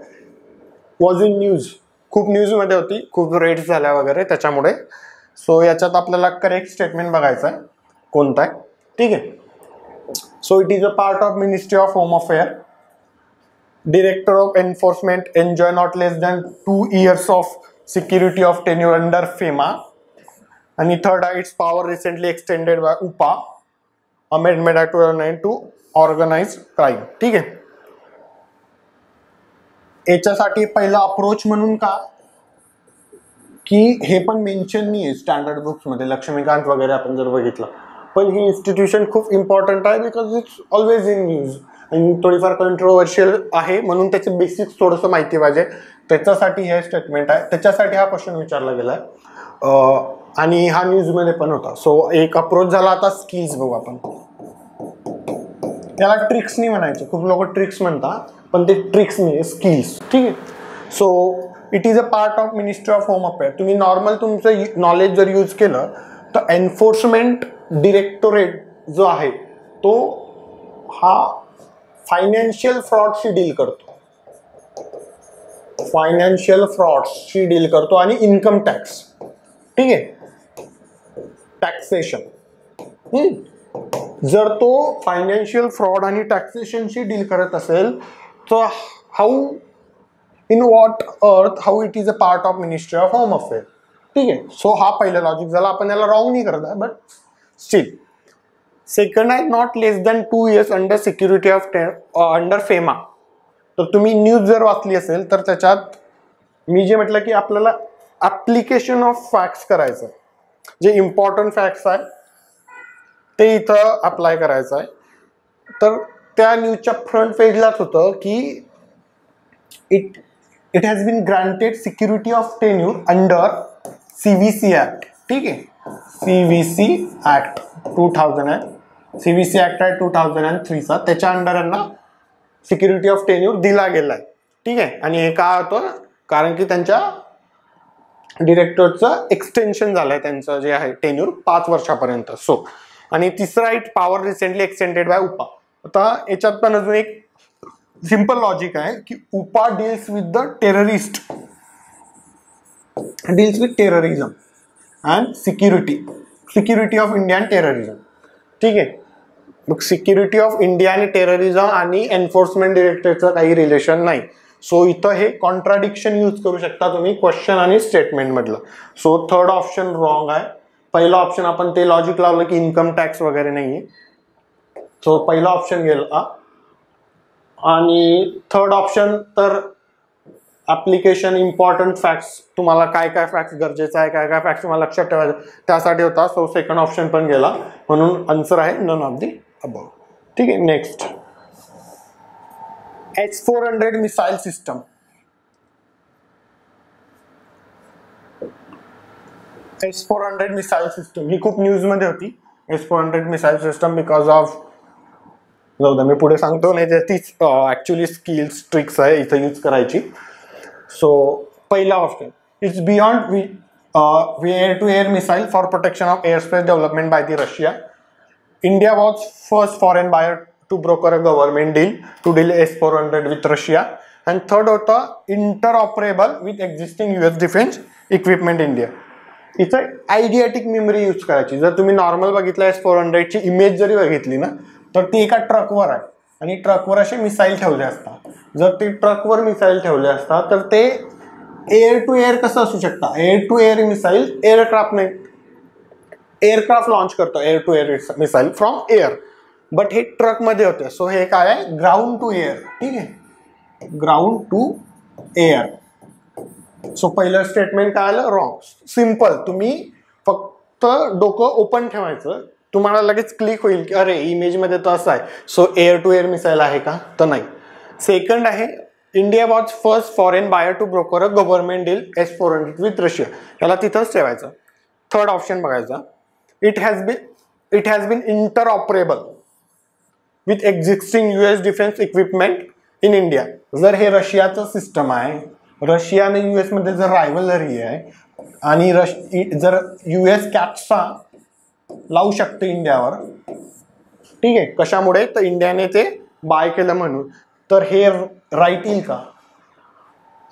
वॉज इन न्यूज, खूप न्यूजमध्ये होती, खूप रेड्स झाल्या वगैरे त्याच्यामुळे. सो याच्यात आपल्याला करेक्ट स्टेटमेंट बघायचं आहे कोणता आहे. ठीक आहे. So it is a part of ministry of home affair. Director of enforcement enjoy not less than 2 years of security of tenure under FEMA. आणि थर्ड आहे, its power recently extended by UPA amendment act 2009 to organise crime. ठीक आहे. याच्यासाठी पहिला approach म्हणून का, की हे पण मेन्शन नाही आहे स्टँडर्ड बुक्स मध्ये, लक्ष्मीकांत वगैरे आपण जर बघितलं, पण ही इन्स्टिट्यूशन खूप इम्पॉर्टंट आहे because it's always in news आणि थोडीफार कंट्रोवर्शियल आहे, म्हणून त्याचे बेसिक्स थोडंसं माहिती पाहिजे. त्याच्यासाठी हे स्टेटमेंट आहे, त्याच्यासाठी हा क्वेश्चन विचारला गेला आहे आणि हा न्यूजमध्ये पण होता. सो एक अप्रोच झाला. आता स्किल्स बघू आपण. त्याला ट्रिक्स नाही म्हणायचे, खूप लोक ट्रिक्स म्हणतात, पण ते ट्रिक्स नाही, स्किल्स. ठीक आहे. So it is a part of ministry of home affair. तुम्ही नॉर्मल तुमचं नॉलेज जर यूज केलं तर एन्फोर्समेंट डिरेक्टोरेट जो आहे तो हा फायनान्शियल फ्रॉडशी डील करतो, फायनान्शियल फ्रॉडशी डील करतो आणि इन्कम टॅक्स. ठीक आहे. टॅक्सेशन. जर तो फायनान्शियल फ्रॉड आणि टॅक्सेशनशी डील करत असेल तर हाऊ इन व्हॉट अर्थ how it is a part of ministry of home affair. ठीक आहे. सो हा पहिला लॉजिक झाला. आपण याला रॉंग नाही करत आहे, बट स्टील. सेकंड आहे, not less than 2 years under security of under FEMA. तर तुम्ही न्यूज जर वाचली असेल तर त्याच्यात मी जे म्हटलं की आपल्याला ऍप्लिकेशन ऑफ फॅक्ट्स करायचं, जे इम्पॉर्टंट फॅक्ट्स आहे ते इथं अप्लाय करायचं आहे. तर त्या न्यूजच्या फ्रंट पेजलाच होतं की it has been granted security of tenure under CVC act. ठीक आहे. CVC ऍक्ट 2000 CVC ऍक्ट आहे 2003चा, त्याच्या अंडर यांना सिक्युरिटी ऑफ टेन्यूर दिला गेलाय. ठीक आहे. आणि हे काय होतं, कारण की त्यांच्या डिरेक्टरचं एक्सटेन्शन झालंय, त्यांचं जे आहे टेन्यूर 5 वर्षापर्यंत. सो आणि तिसरा it power recently extended by UPA. आता याच्यात पण अजून एक सिंपल लॉजिक आहे की UPA deals with the terrorist, deals with terrorism and security of India and terrorism. ठीक आहे. मग सिक्युरिटी ऑफ इंडिया आणि टेररिझम आणि एन्फोर्समेंट डिरेक्टरेटचं काही रिलेशन नाही. सो इथं हे कॉन्ट्राडिक्शन यूज करू शकता तुम्ही क्वेश्चन आणि स्टेटमेंट मधलं. सो थर्ड ऑप्शन रॉंग आहे. पहिला ऑप्शन आपण ते लॉजिक लावलं की इन्कम टॅक्स वगैरे नाहीये, सो पहिला ऑप्शन गेला. आणि थर्ड ऑप्शन तर ऍप्लिकेशन इम्पॉर्टंट फॅक्ट्स, तुम्हाला काय काय फॅक्ट्स गरजेचं आहे, काय काय फॅक्ट्स तुम्हाला लक्षात ठेवायचं त्यासाठी होता. सो सेकंड ऑप्शन पण गेला, म्हणून आन्सर आहे नन ऑफ दी अबव. ठीक आहे. Next, S-400 missile system. S-400 missile system ही खूप न्यूज मध्ये होती. S-400 missile system because of, जाऊ द्या मी पुढे सांगतो, नाही तीच ऍक्च्युअली स्किल्स ट्रिक्स आहे इथं यूज करायची. सो पहिला option, it's beyond air to air missile for protection of air space development by the Russia. India was first foreign buyer to broker a government deal to deal S-400 with Russia. And third होता interoperable with existing US defence equipment India. इथं eidetic memory use करायची. जर तुम्ही normal बघितलं S-400 ची image जरी बघितली ना, तर ती एका ट्रकवर आहे आणि ट्रकवर असे मिसाईल ठेवले असतात. जर ते ट्रकवर मिसाईल ठेवले असतात तर ते एअर टू एअर कसं असू शकतं, air to air missile aircraft नाही. एअरक्राफ्ट लॉन्च करतो, air to air missile from air, but हे ट्रक मध्ये होते. सो हे काय आहे, ग्राउंड टू एअर. ठीक आहे, ग्राउंड टू एअर. सो पहिलं स्टेटमेंट काय आलं, रॉंग. सिम्पल, तुम्ही फक्त डोकं ओपन ठेवायचं, तुम्हाला लगेच क्लिक होईल की अरे इमेजमध्ये तर असं आहे, so air to air missile आहे का, तर नाही. सेकंड आहे, India was first foreign buyer to broker a government deal S-400 with Russia. याला तिथंच ठेवायचं. थर्ड ऑप्शन बघायचा, it has been interoperable with existing US defence equipment in India. जर हे रशियाचं सिस्टम आहे, रशिया आणि US मध्ये जर रायव्हलरी आहे आणि जर US कॅप्सा लावू शकते इंडियावर, ठीक आहे, कशामुळे, तर इंडियाने ते बाय केलं म्हणून, तर हे राईट येईल का,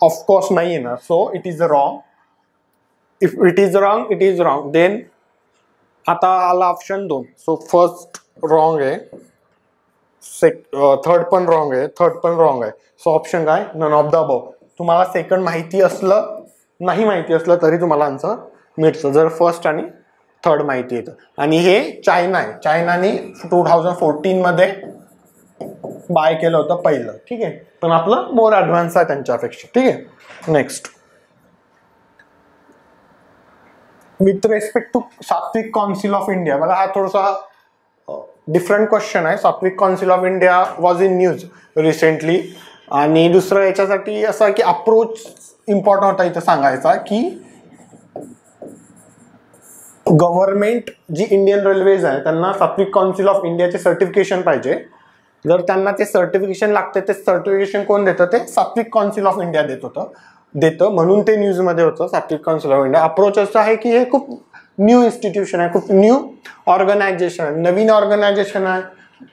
ऑफकोर्स नाही येणार. So it is wrong. If it is wrong, it is wrong. Then आता आला ऑप्शन 2. सो फर्स्ट रॉंग आहे, थर्ड पण रॉंग आहे, थर्ड पण रॉंग आहे. सो ऑप्शन काय, नन ऑफ द अबव. तुम्हाला सेकंड माहिती असलं, नाही माहिती असलं तरी तुम्हाला आन्सर मिळतं, जर फर्स्ट आणि थर्ड माहिती येतं. आणि हे चायना आहे, चायनाने 2014 मध्ये बाय केलं होतं पहिलं. ठीक आहे, पण आपलं मोर ॲडव्हान्स आहे त्यांच्यापेक्षा. ठीक आहे, नेक्स्ट. विथ रेस्पेक्ट टू सात्विक काउन्सिल ऑफ इंडिया, बघा हा थोडासा डिफरंट क्वेश्चन आहे. सात्विक council of India was in news recently. आणि दुसरं याच्यासाठी असं की अप्रोच इम्पॉर्टंट होता इथं सांगायचा, की गव्हर्नमेंट जी इंडियन रेल्वेज आहे त्यांना सात्विक काउन्सिल ऑफ इंडियाचे सर्टिफिकेशन पाहिजे. जर त्यांना ते सर्टिफिकेशन लागते, ते सर्टिफिकेशन कोण देतं, ते सात्विक काउन्सिल ऑफ इंडिया देतं, म्हणून ते न्यूजमध्ये होतं सात्विक काउन्सिल ऑफ इंडिया. अप्रोच असं आहे की हे खूप न्यू इन्स्टिट्यूशन आहे, खूप न्यू ऑर्गनायझेशन आहे, नवीन ऑर्गनायझेशन आहे.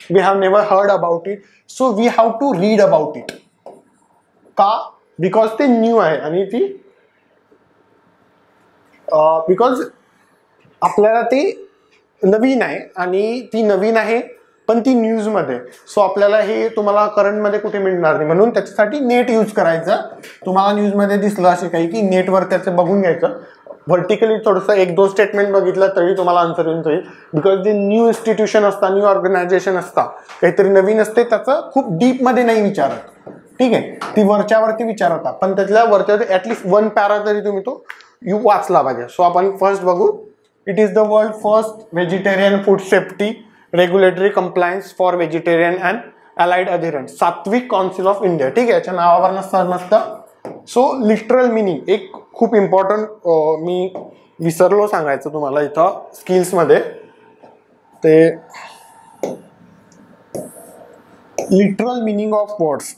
We have never heard about it, so we have to read about it. का, बिकॉज ते न्यू आहे आणि ती बिकॉज आपल्याला ते नवीन आहे आणि ती नवीन आहे पण ती न्यूजमध्ये. सो आपल्याला हे तुम्हाला करंटमध्ये कुठे मिळणार नाही, म्हणून त्याच्यासाठी नेट यूज करायचं. तुम्हाला न्यूजमध्ये दिसलं असे काही की नेटवर त्याचं बघून घ्यायचं, व्हर्टिकली थोडंसं 1-2 स्टेटमेंट बघितलं तरी तुम्हाला आन्सर येऊन जाईल. बिकॉज जे न्यू इन्स्टिट्यूशन असतात, न्यू ऑर्गनायझेशन असतात, काहीतरी नवीन असते, त्याचं खूप डीपमध्ये नाही विचारत. ठीक आहे, ती वरच्यावरती विचारतात, पण त्यातल्या वरच्यावरती ॲटलिस्ट 1 पॅरा तरी तुम्ही तो वाचला पाहिजे. सो आपण फर्स्ट बघू. It is the world first vegetarian food safety regulatory compliance for vegetarian and allied adherent, Sattvik council of India. ठीक आहे, याच्या नावावरनं समजतं. सो लिटरल मिनिंग एक खूप इम्पॉर्टंट मी विसरलो सांगायचं तुम्हाला इथं स्किल्समध्ये, ते लिटरल मिनिंग ऑफ वर्ड्स.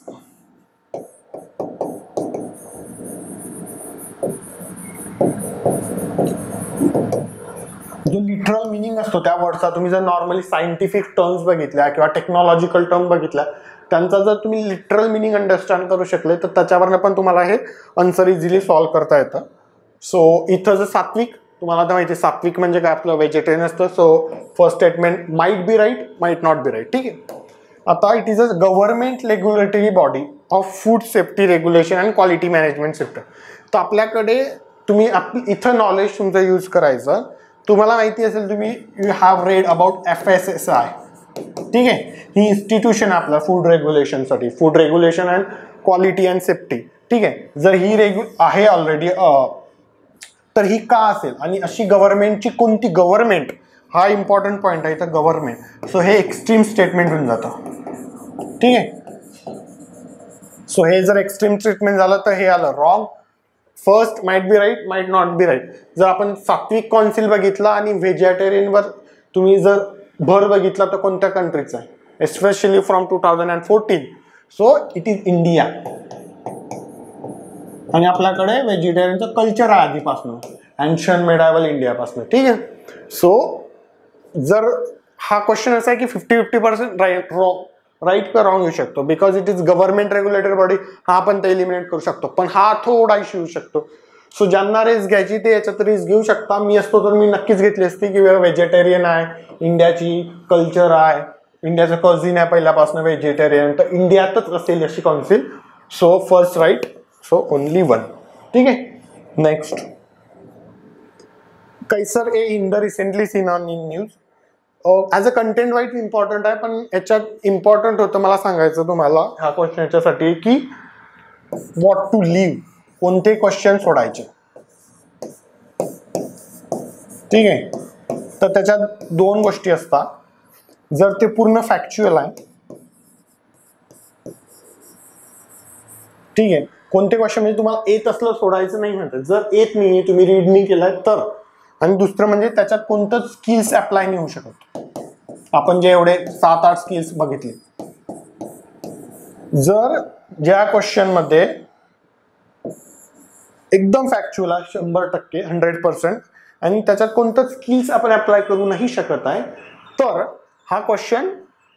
जो लिटरल मिनिंग असतो त्या वर्डचा, तुम्ही जर नॉर्मली सायंटिफिक टर्म्स बघितल्या किंवा टेक्नॉलॉजिकल टर्म बघितल्या, त्यांचा जर तुम्ही लिटरल मिनिंग अंडरस्टँड करू शकले तर त्याच्यावरनं पण तुम्हाला हे आन्सर इझिली सॉल्व्ह करता येतं. सो इथं जर सात्विक, तुम्हाला तर माहिती आहे सात्विक म्हणजे काय, आपलं व्हेजिटेरियन असतं. So first statement might be right, might not be right. ठीक आहे, आता it is a government regulatory body of food safety regulation and quality management sector. तर आपल्याकडे तुम्ही इथं नॉलेज तुमचं यूज करायचं. तुम्हाला माहिती असेल, तुम्ही you have read about FSSAI. ठीक आहे, ही इन्स्टिट्यूशन आहे आपल्या फूड रेग्युलेशनसाठी, food regulation and quality and safety. ठीक आहे, जर ही आहे ऑलरेडी, तर ही का असेल आणि अशी गव्हर्नमेंटची कोणती, गव्हर्नमेंट हा इम्पॉर्टंट पॉईंट आहे इथं, गव्हर्नमेंट. सो हे एक्स्ट्रीम स्टेटमेंट होऊन जातं. ठीक आहे, सो हे जर एक्स्ट्रीम स्टेटमेंट झालं तर हे आलं wrong. First might be right, might not be right. जर आपण सात्विक काउन्सिल बघितला आणि व्हेजिटेरियनवर तुम्ही जर भर बघितला तर कोणत्या कंट्रीचा आहे, especially from 2014. So it is India. आणि आपल्याकडे व्हेजिटेरियनचं कल्चर आहे आधीपासून, एन्शियंट मेडायवल इंडियापासून. ठीक आहे, सो जर हा क्वेश्चन असा आहे की 50-50% राईट का रॉंग येऊ शकतो, because it is government regulatory body, हा आपण ते एलिमिनेट करू शकतो, पण हा थोडा इश्यू येऊ शकतो. सो ज्यांना रेस घ्यायची ते याच्यात रेस घेऊ शकता. मी असतो तर मी नक्कीच घेतली असती की व्हेजिटेरियन आहे, इंडियाची कल्चर आहे, इंडियाचं कझिन आहे पहिल्यापासून व्हेजिटेरियन, तर इंडियातच असेल अशी council. So first right, so only 1. ठीक आहे, next. Kaiser A Hind recently seen on in news. As a content wise important आहे, पण याच्यात इम्पॉर्टंट होतं मला सांगायचं तुम्हाला ह्या क्वेश्चन याच्यासाठी की व्हॉट टू लिव्ह, कोणते क्वेश्चन सोडायचे. ठीक आहे, तर त्याच्यात दोन गोष्टी असतात. जर ते पूर्ण फॅक्च्युअल आहे, ठीक आहे, कोणते क्वेश्चन म्हणजे तुम्हाला येत असलं सोडायचं नाही म्हणतात. जर येत नाही तुम्ही रीड नाही केलाय तर. आणि दुसरं म्हणजे त्याच्यात कोणतंच स्किल्स अप्लाय नाही होऊ शकत. आपण जे एवढे 7-8 स्किल्स बघितले, जर ज्या क्वेश्चन मध्ये एकदम फॅक्च्युअल आहे 100%, 100%, आणि त्याच्यात कोणतंच स्किल्स आपण अप्लाय करू नाही शकत आहे, तर हा क्वेश्चन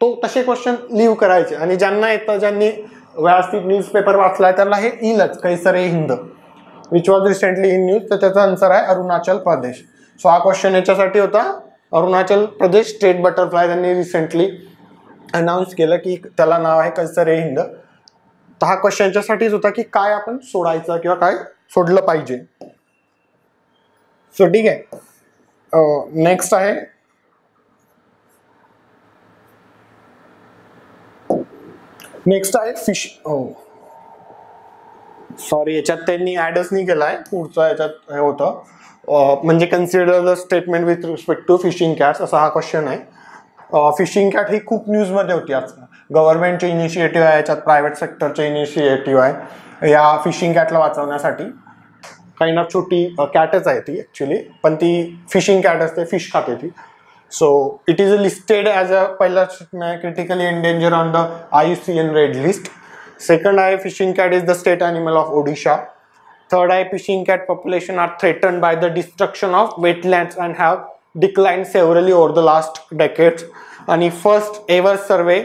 तो तसे क्वेश्चन लिव्ह करायचे. आणि ज्यांना येतं, ज्यांनी व्यवस्थित न्यूजपेपर वाचलाय त्याला हे येईलच. कैसर ए Hind which was recently in news, तर त्याचा आन्सर आहे अरुणाचल प्रदेश. सो हा क्वेश्चन याच्यासाठी होता. अरुणाचल प्रदेश स्टेट बटरफ्लाय त्यांनी रिसेंटली अनाऊन्स केलं की त्याला नाव आहे कैसर ए हिंद. तर हा क्वेश्चन याच्यासाठीच होता की काय आपण सोडायचं किंवा काय सोडलं पाहिजे. सो ठीक आहे, नेक्स्ट आहे फिश. सॉरी, याच्यात त्यांनी ऍडच नाही केलाय. पुढचा याच्यात हे होतं म्हणजे consider the statement with respect to fishing cats, असा हा क्वेश्चन आहे. फिशिंग कॅट ही खूप न्यूजमध्ये होती आजकाल. गव्हर्नमेंटचे इनिशिएटिव्ह आहे, याच्यात प्रायव्हेट सेक्टरचे इनिशिएटिव्ह आहे या फिशिंग कॅटला वाचवण्यासाठी. काइंड ऑफ छोटी कॅटच आहे ती ॲक्च्युली, पण ती फिशिंग कॅट असते, फिश खाते ती. So it is listed as a पहिला critically endanger on the IUCN red list. Second आहे fishing cat is the state animal of Odisha. Third आहे fishing cat population are threatened by the destruction of wetlands and have declined severally over the last decades. आणि first ever survey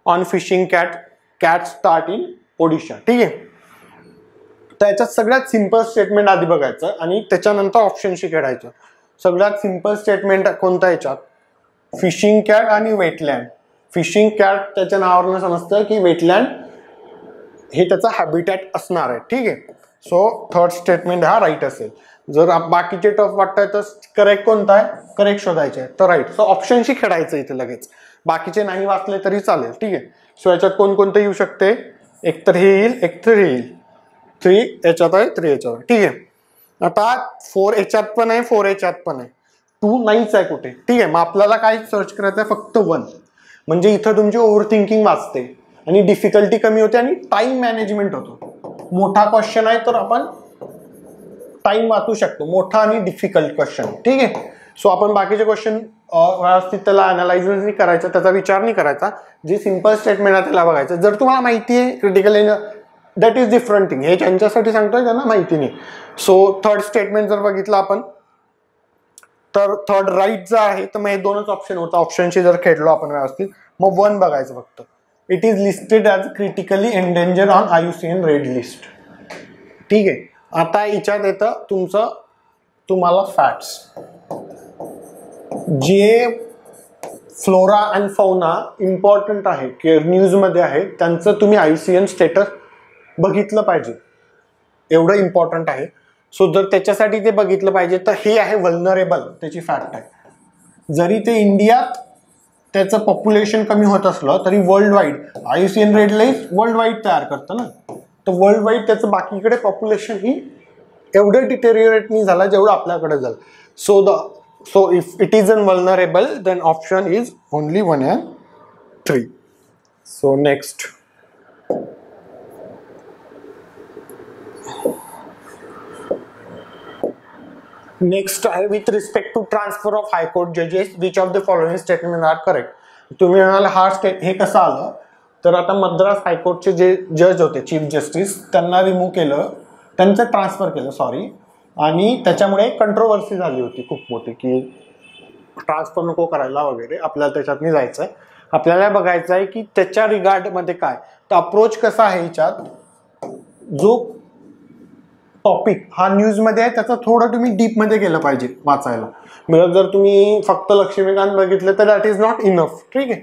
on fishing cat start in Odisha. ठीक आहे, तर याच्यात सगळ्यात simple statement आधी बघायचं आणि त्याच्यानंतर ऑप्शनशी खेळायचं. सगळ्यात सिम्पल स्टेटमेंट कोणता याच्यात, फिशिंग कॅट आणि वेटलँड. फिशिंग कॅट त्याच्या नावावरून समजतं की वेटलँड हे त्याचा हॅबिटॅट असणार आहे. ठीक आहे, सो थर्ड स्टेटमेंट हा राईट असेल. जर बाकीचे टफ वाटताय तर करेक्ट कोणता आहे, करेक्ट शोधायचे आहे तर राईट. सो ऑप्शनशी खेळायचं इथे लगेच, बाकीचे नाही वाचले तरी चालेल. ठीक आहे, सो याच्यात कोणकोणतं येऊ शकते, एक तर हे येईल, एक तर हे येईल. 3 याच्यात आहे, 3 याच्यात आहे. ठीक आहे, आता 4 याच्यात पण आहे, 4 याच्यात पण आहे, 2 नाहीच आहे कुठे. ठीक आहे, मग आपल्याला काय सर्च करायचं आहे, फक्त 1. म्हणजे इथं तुमची ओव्हर थिंकिंग वाचते आणि डिफिकल्टी कमी होते आणि टाइम मॅनेजमेंट होतो. मोठा क्वेश्चन आहे तर आपण टाइम वाचू शकतो, मोठा आणि डिफिकल्ट क्वेश्चन. ठीक आहे, सो आपण बाकीचे क्वेश्चन व्यवस्थित त्याला अनालाइज नाही करायचा, त्याचा विचार नाही करायचा. जे सिम्पल स्टेटमेंट आहे त्याला बघायचं. जर तुम्हाला माहिती आहे critical that is different thing. हे ज्यांच्यासाठी सांगतोय त्यांना माहिती नाही. सो थर्ड स्टेटमेंट जर बघितलं आपण तर थर्ड राईट जर आहे तर मग हे 2च ऑप्शन होतं. ऑप्शनशी जर खेळलो आपण व्यवस्थित मग 1 बघायचं फक्त. It is listed as critically endanger on IUCN red list. ठीक आहे, आता याच्यात येतं तुम्हाला फॅक्ट्स. जे फ्लोरा अँड फौना इम्पॉर्टंट आहे की न्यूजमध्ये आहे त्यांचं तुम्ही IUCN स्टेटस बघितलं पाहिजे, एवढं इम्पॉर्टंट आहे. सो जर त्याच्यासाठी ते बघितलं पाहिजे तर हे आहे वल्नरेबल, त्याची फॅक्ट आहे. जरी ते इंडियात त्याचं पॉप्युलेशन कमी होत असलं तरी world wide IUCN red list world wide तयार करतं ना, तर वर्ल्ड वाईड त्याचं बाकीकडे पॉप्युलेशन ही एवढं डिटेरियोरेट नाही झालं जेवढं आपल्याकडे झालं. So if it is an vulnerable then option is only 1 and 3. So next आहे with respect to transfer of high court जजेस which of the following statement are correct. तुम्ही म्हणाल हे कसं आलं, तर आता मद्रास हायकोर्टचे जे जज होते चीफ जस्टिस त्यांना रिमूव्ह केलं, त्यांचं ट्रान्सफर केलं सॉरी, आणि त्याच्यामुळे कंट्रोवर्सी झाली होती खूप मोठी की ट्रान्सफर नको करायला वगैरे. आपल्याला त्याच्यात नाही जायचं आहे, आपल्याला बघायचं आहे की त्याच्या रिगार्डमध्ये काय. तर अप्रोच कसा आहे याच्यात, जो टॉपिक हा न्यूजमध्ये आहे त्याचं थोडं तुम्ही डीपमध्ये गेलं पाहिजे वाचायला. म्हणजे जर तुम्ही फक्त लक्ष्मीकांत बघितलं तर दॅट इज नॉट इनफ. ठीक आहे,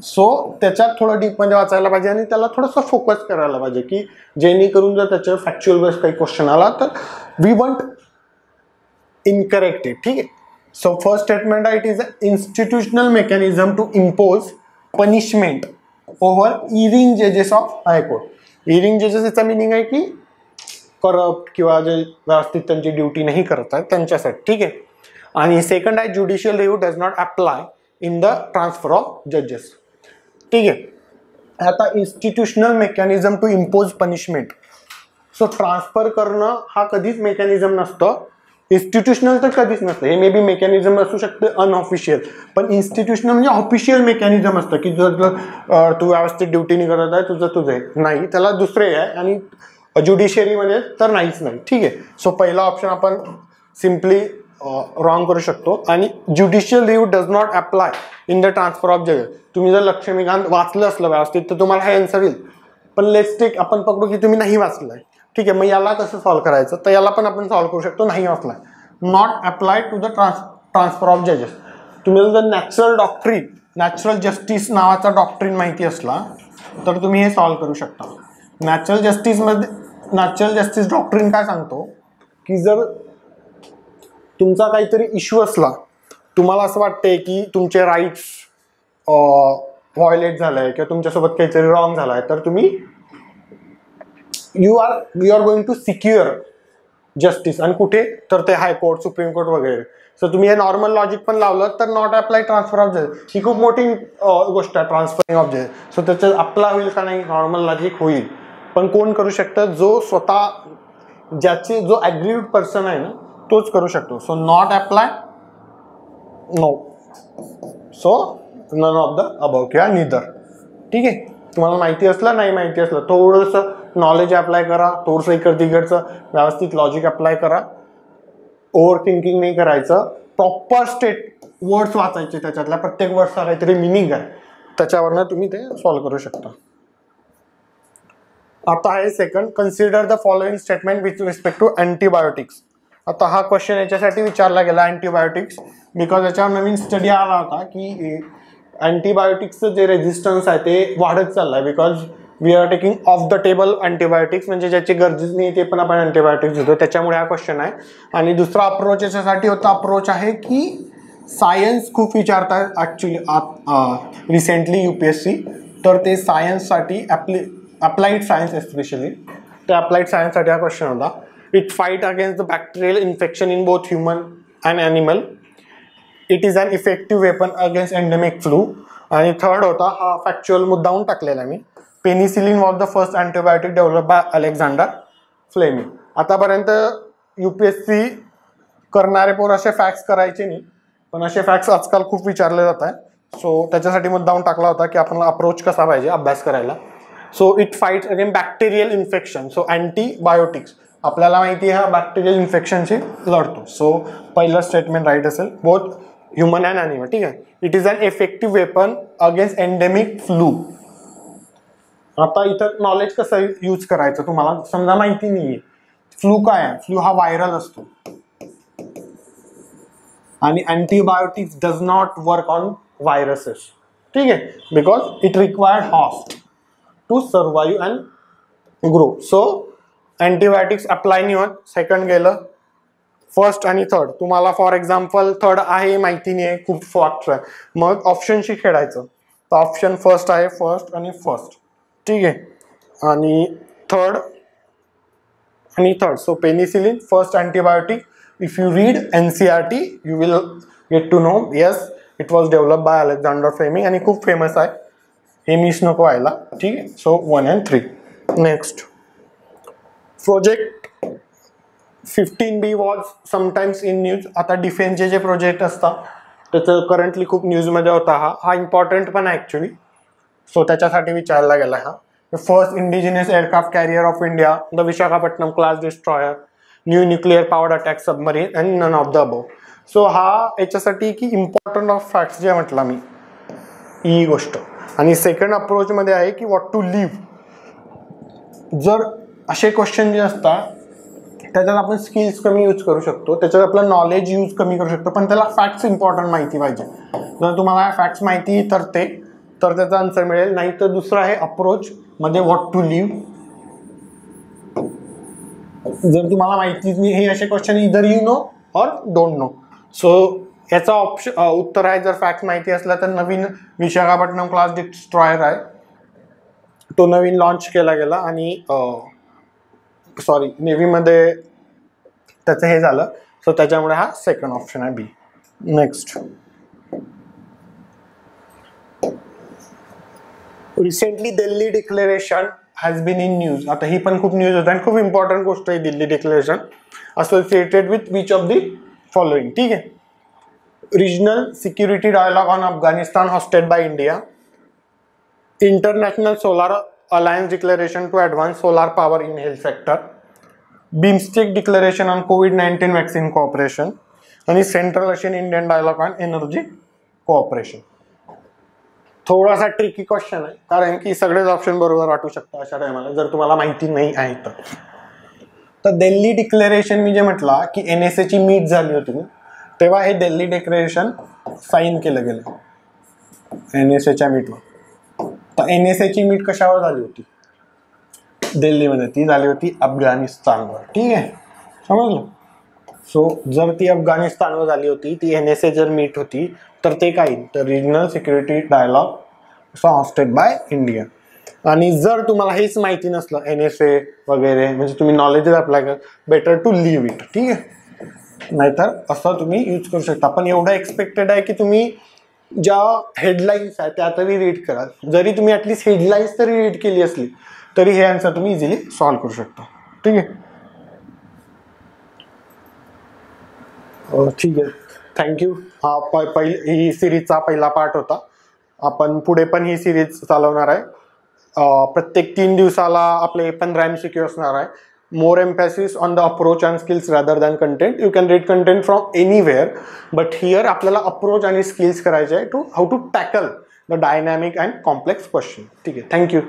सो त्याच्यात थोडं डीपमध्ये वाचायला पाहिजे आणि त्याला थोडंसं फोकस करायला पाहिजे की जेणेकरून जर त्याच्यावर फॅक्च्युअल बेस काही क्वेश्चन आला तर वी वॉन्ट इनकरेक्ट आहे. ठीक आहे. सो फर्स्ट स्टेटमेंट आहे, it is a institutional mechanism to impose punishment over erring जजेस ऑफ हायकोर्ट. इरिंग जजेस याचा मिनिंग आहे की करप्ट किंवा जे व्यवस्थित त्यांची ड्युटी नाही करत आहेत त्यांच्यासाठी. ठीक आहे. आणि सेकंड आहे, judicial review does not apply in the transfer of जजेस. ठीक आहे. आता institutional mechanism to impose punishment. So transfer करणं हा कधीच मेकॅनिझम नसतं. इन्स्टिट्यूशनल तर कधीच नसतं. हे मे बी मेकॅनिझम असू शकते अनऑफिशियल, पण इन्स्टिट्यूशनल म्हणजे ऑफिशियल मेकॅनिझम असतं की जर तू व्यवस्थित ड्युटी नाही करत आहे तुझं आहे नाही, त्याला दुसरे आहे. आणि ज्युडिशियरीमध्ये तर नाहीच नाही. ठीक आहे. सो पहिला ऑप्शन आपण सिम्पली रॉंग करू शकतो. आणि judicial review does not apply in the transfer of जजेस. तुम्ही जर लक्ष्मीकांत वाचलं असलं व्यवस्थित तर तुम्हाला हे आन्सर येईल. पण लेट्स टेक आपण पकडू की तुम्ही नाही वाचलंय. ठीक आहे. मग याला कसं सॉल्व्ह करायचं, तर याला पण आपण सॉल्व्ह करू शकतो. नाही वाचलाय, not apply to the transfer of जजेस. तुम्ही जर नॅचरल जस्टिस नावाचा डॉक्ट्रिन माहिती असला तर तुम्ही हे सॉल्व्ह करू शकता. नॅचरल जस्टिस डॉक्ट्रिन काय सांगतो की जर तुमचा काहीतरी इश्यू असला, तुम्हाला असं वाटतंय की तुमचे राईट्स व्हायोलेट झालाय किंवा तुमच्यासोबत काहीतरी रॉंग झालाय, तर तुम्ही you are going to secure justice. आणि कुठे, तर ते हायकोर्ट, सुप्रीम कोर्ट वगैरे. सो तुम्ही हे नॉर्मल लॉजिक पण लावलं तर नॉट अप्लाय ट्रान्सफर ऑफ जजेस ही खूप मोठी गोष्ट आहे, ट्रान्सफरिंग ऑफ जजेस. सो त्याचं अप्लाय होईल का नाही, नॉर्मल लॉजिक होईल. पण कोण करू शकतं, जो स्वतः जो ॲग्रीड पर्सन आहे ना तोच करू शकतो. So not apply, no. So none of the above किंवा निदर. ठीक आहे. तुम्हाला माहिती असलं, नाही माहिती असलं, थोडंसं नॉलेज अप्लाय करा, थोडंसं इकडचं व्यवस्थित लॉजिक अप्लाय करा. ओव्हर थिंकिंग नाही करायचं. प्रॉपर वर्ड्स वाचायचे, त्याच्यातल्या प्रत्येक वर्डचा काहीतरी मिनिंग आहे, त्याच्यावरनं तुम्ही ते सॉल्व्ह करू शकता. आता आहे second, consider the following statement with respect to antibiotics. आता हा क्वेश्चन याच्यासाठी विचारला गेला अँटीबायोटिक्स, बिकॉज याच्यावर नवीन स्टडी आला होता की अँटीबायोटिक्सचं जे रेझिस्टन्स आहे ते वाढत चाललंय. Because we are taking off the table antibiotics, म्हणजे ज्याची गरजेच नाही ते पण आपण अँटीबायोटिक्स देतो, त्याच्यामुळे हा क्वेश्चन आहे. आणि दुसरा अप्रोच याच्यासाठी होता, अप्रोच आहे की सायन्स खूप विचारतात ॲक्च्युली रिसेंटली UPSC, तर ते सायन्ससाठी अप्लाइड सायन्स एस्पेशली, त्या अप्लाइड सायन्ससाठी हा क्वेश्चन होता. It fight against the bacterial infection in both human and animal. It is an effective weapon against endemic flu. आणि थर्ड होता, हा फॅक्च्युअल मुद्दाहून टाकलेला मी, penicillin was the first antibiotic develop by Alexander Fleming. आतापर्यंत UPSC करणारे पोर असे फॅक्ट्स करायचे नाही, पण असे फॅक्ट्स आजकाल खूप विचारले जात आहे. सो त्याच्यासाठी मुद्दाहून टाकला होता की आपण अप्रोच कसा पाहिजे अभ्यास करायला. So it fights again bacterial infection. So antibiotics आपल्याला माहिती आहे हा बॅक्टेरियल इन्फेक्शनशी लढतो. सो पहिलं स्टेटमेंट राईट असेल, बोथ ह्युमन अँड ॲनिमल. ठीक आहे. It is an effective weapon against endemic flu. आता इथं नॉलेज कसं यूज करायचं, तुम्हाला समजा माहिती नाहीये फ्लू काय आहे. फ्लू हा व्हायरल असतो आणि antibiotics does not work on viruses. ठीक आहे. Because it required host to survive and grow. So antibiotics apply नाही होत. सेकंड गेलं. फर्स्ट आणि थर्ड तुम्हाला फॉर एक्झाम्पल थर्ड आहे माहिती नाही आहे, खूप फॉक्ट आहे, मग ऑप्शनशी खेळायचं. तर ऑप्शन फर्स्ट आहे, फर्स्ट आणि फर्स्ट. ठीक आहे. आणि third. So penicillin first antibiotic. If you read NCERT you will get to know, yes it was develop by Alexander Fleming आणि खूप फेमस आहे, हे मिस नको व्हायला. ठीक आहे. So 1 and 3. Next, project 15B was sometimes in news. आता डिफेन्सचे जे प्रोजेक्ट असतात त्याचं करंटली खूप न्यूजमध्ये होता. हा इम्पॉर्टंट पण आहे ॲक्च्युली. सो त्याच्यासाठी विचारला गेला हा. First indigenous aircraft carrier of India, the Visakhapatnam class destroyer, new nuclear powered attack submarine and none of the above. So हा याच्यासाठी की इम्पॉर्टंट ऑफ फॅक्ट्स जे म्हटलं मी ही गोष्ट. आणि सेकंड अप्रोचमध्ये आहे की व्हॉट टू लिव्ह. जर असे क्वेश्चन जे असतात त्याच्यात आपण स्किल्स कमी यूज करू शकतो, त्याच्यात आपलं नॉलेज यूज कमी करू शकतो, पण त्याला फॅक्ट्स इम्पॉर्टंट माहिती पाहिजे. जर तुम्हाला फॅक्ट्स माहिती तर त्याचा आन्सर मिळेल. नाही तर दुसरा आहे अप्रोच मध्ये व्हॉट टू लिव्ह. जर तुम्हाला माहितीच नाही, हे असे क्वेश्चन इधर यू नो और डोंट नो. सो याचा उत्तर आहे, जर फॅक्ट माहिती असलं तर नवीन विशाखापट्टणम क्लास डिस्ट्रॉयर आहे, तो नवीन लॉन्च केला गेला आणि सॉरी नेव्हीमध्ये त्याचं हे झालं. सो त्याच्यामुळे हा सेकंड ऑप्शन आहे B. Next, recently Delhi declaration has been in news. आता ही पण खूप न्यूज होते आणि खूप इम्पॉर्टंट गोष्ट आहे Delhi declaration. Associated with which of the following. ठीक आहे. Regional security dialogue on Afghanistan hosted by India, international solar alliance declaration to advance solar power in health sector, BIMSTEC declaration on कोविड-19 वॅक्सिन कोऑपरेशन आणि central Asian Indian dialogue on energy cooperation. थोडासा tricky question आहे, कारण की सगळेच option बरोबर वाटू शकतात अशा टायमाला जर तुम्हाला माहिती नाही आहे तर. तर दिल्ली डिक्लेरेशन मी जे म्हटलं की NSA ची मीट झाली होती तेव्हा हे दिल्ली डिक्लेरेशन साईन केलं गेलं NSAच्या मीटवर. तर NSA ची मीट कशावर झाली होती? दिल्लीमध्ये. ती झाली होती अफगाणिस्तानवर. ठीक आहे, समजलं. सो जर ती अफगाणिस्तानवर झाली होती, ती NSA जर मीट होती तर ते काय, तर regional security dialogue hosted by India. आणि जर तुम्हाला हेच माहिती नसलं NSA वगैरे, म्हणजे तुम्ही नॉलेज अप्लाय कर, बेटर टू लिव्ह इट. ठीक आहे, नाहीतर असं तुम्ही यूज करू शकता. पण एवढं एक्सपेक्टेड आहे की तुम्ही ज्या हेडलाईन्स आहेत त्या तरी रीड करा. जरी तुम्ही ॲटलिस्ट हेडलाईन्स तरी रीड केली असली तरी हे आन्सर तुम्ही इझिली सॉल्व्ह करू शकता. ठीक आहे. ठीक आहे, थँक्यू. हा ही सिरीजचा पहिला पार्ट होता. आपण पुढे पण ही सिरीज चालवणार आहे. प्रत्येक 3 दिवसाला आपले 15 MCQ असणार आहे. More emphasis on the approach and skills rather than content. You can read content from anywhere, but here आपल्याला अप्रोच आणि स्किल्स करायचे आहे to how to tackle the dynamic and complex question. ठीक आहे, थँक्यू.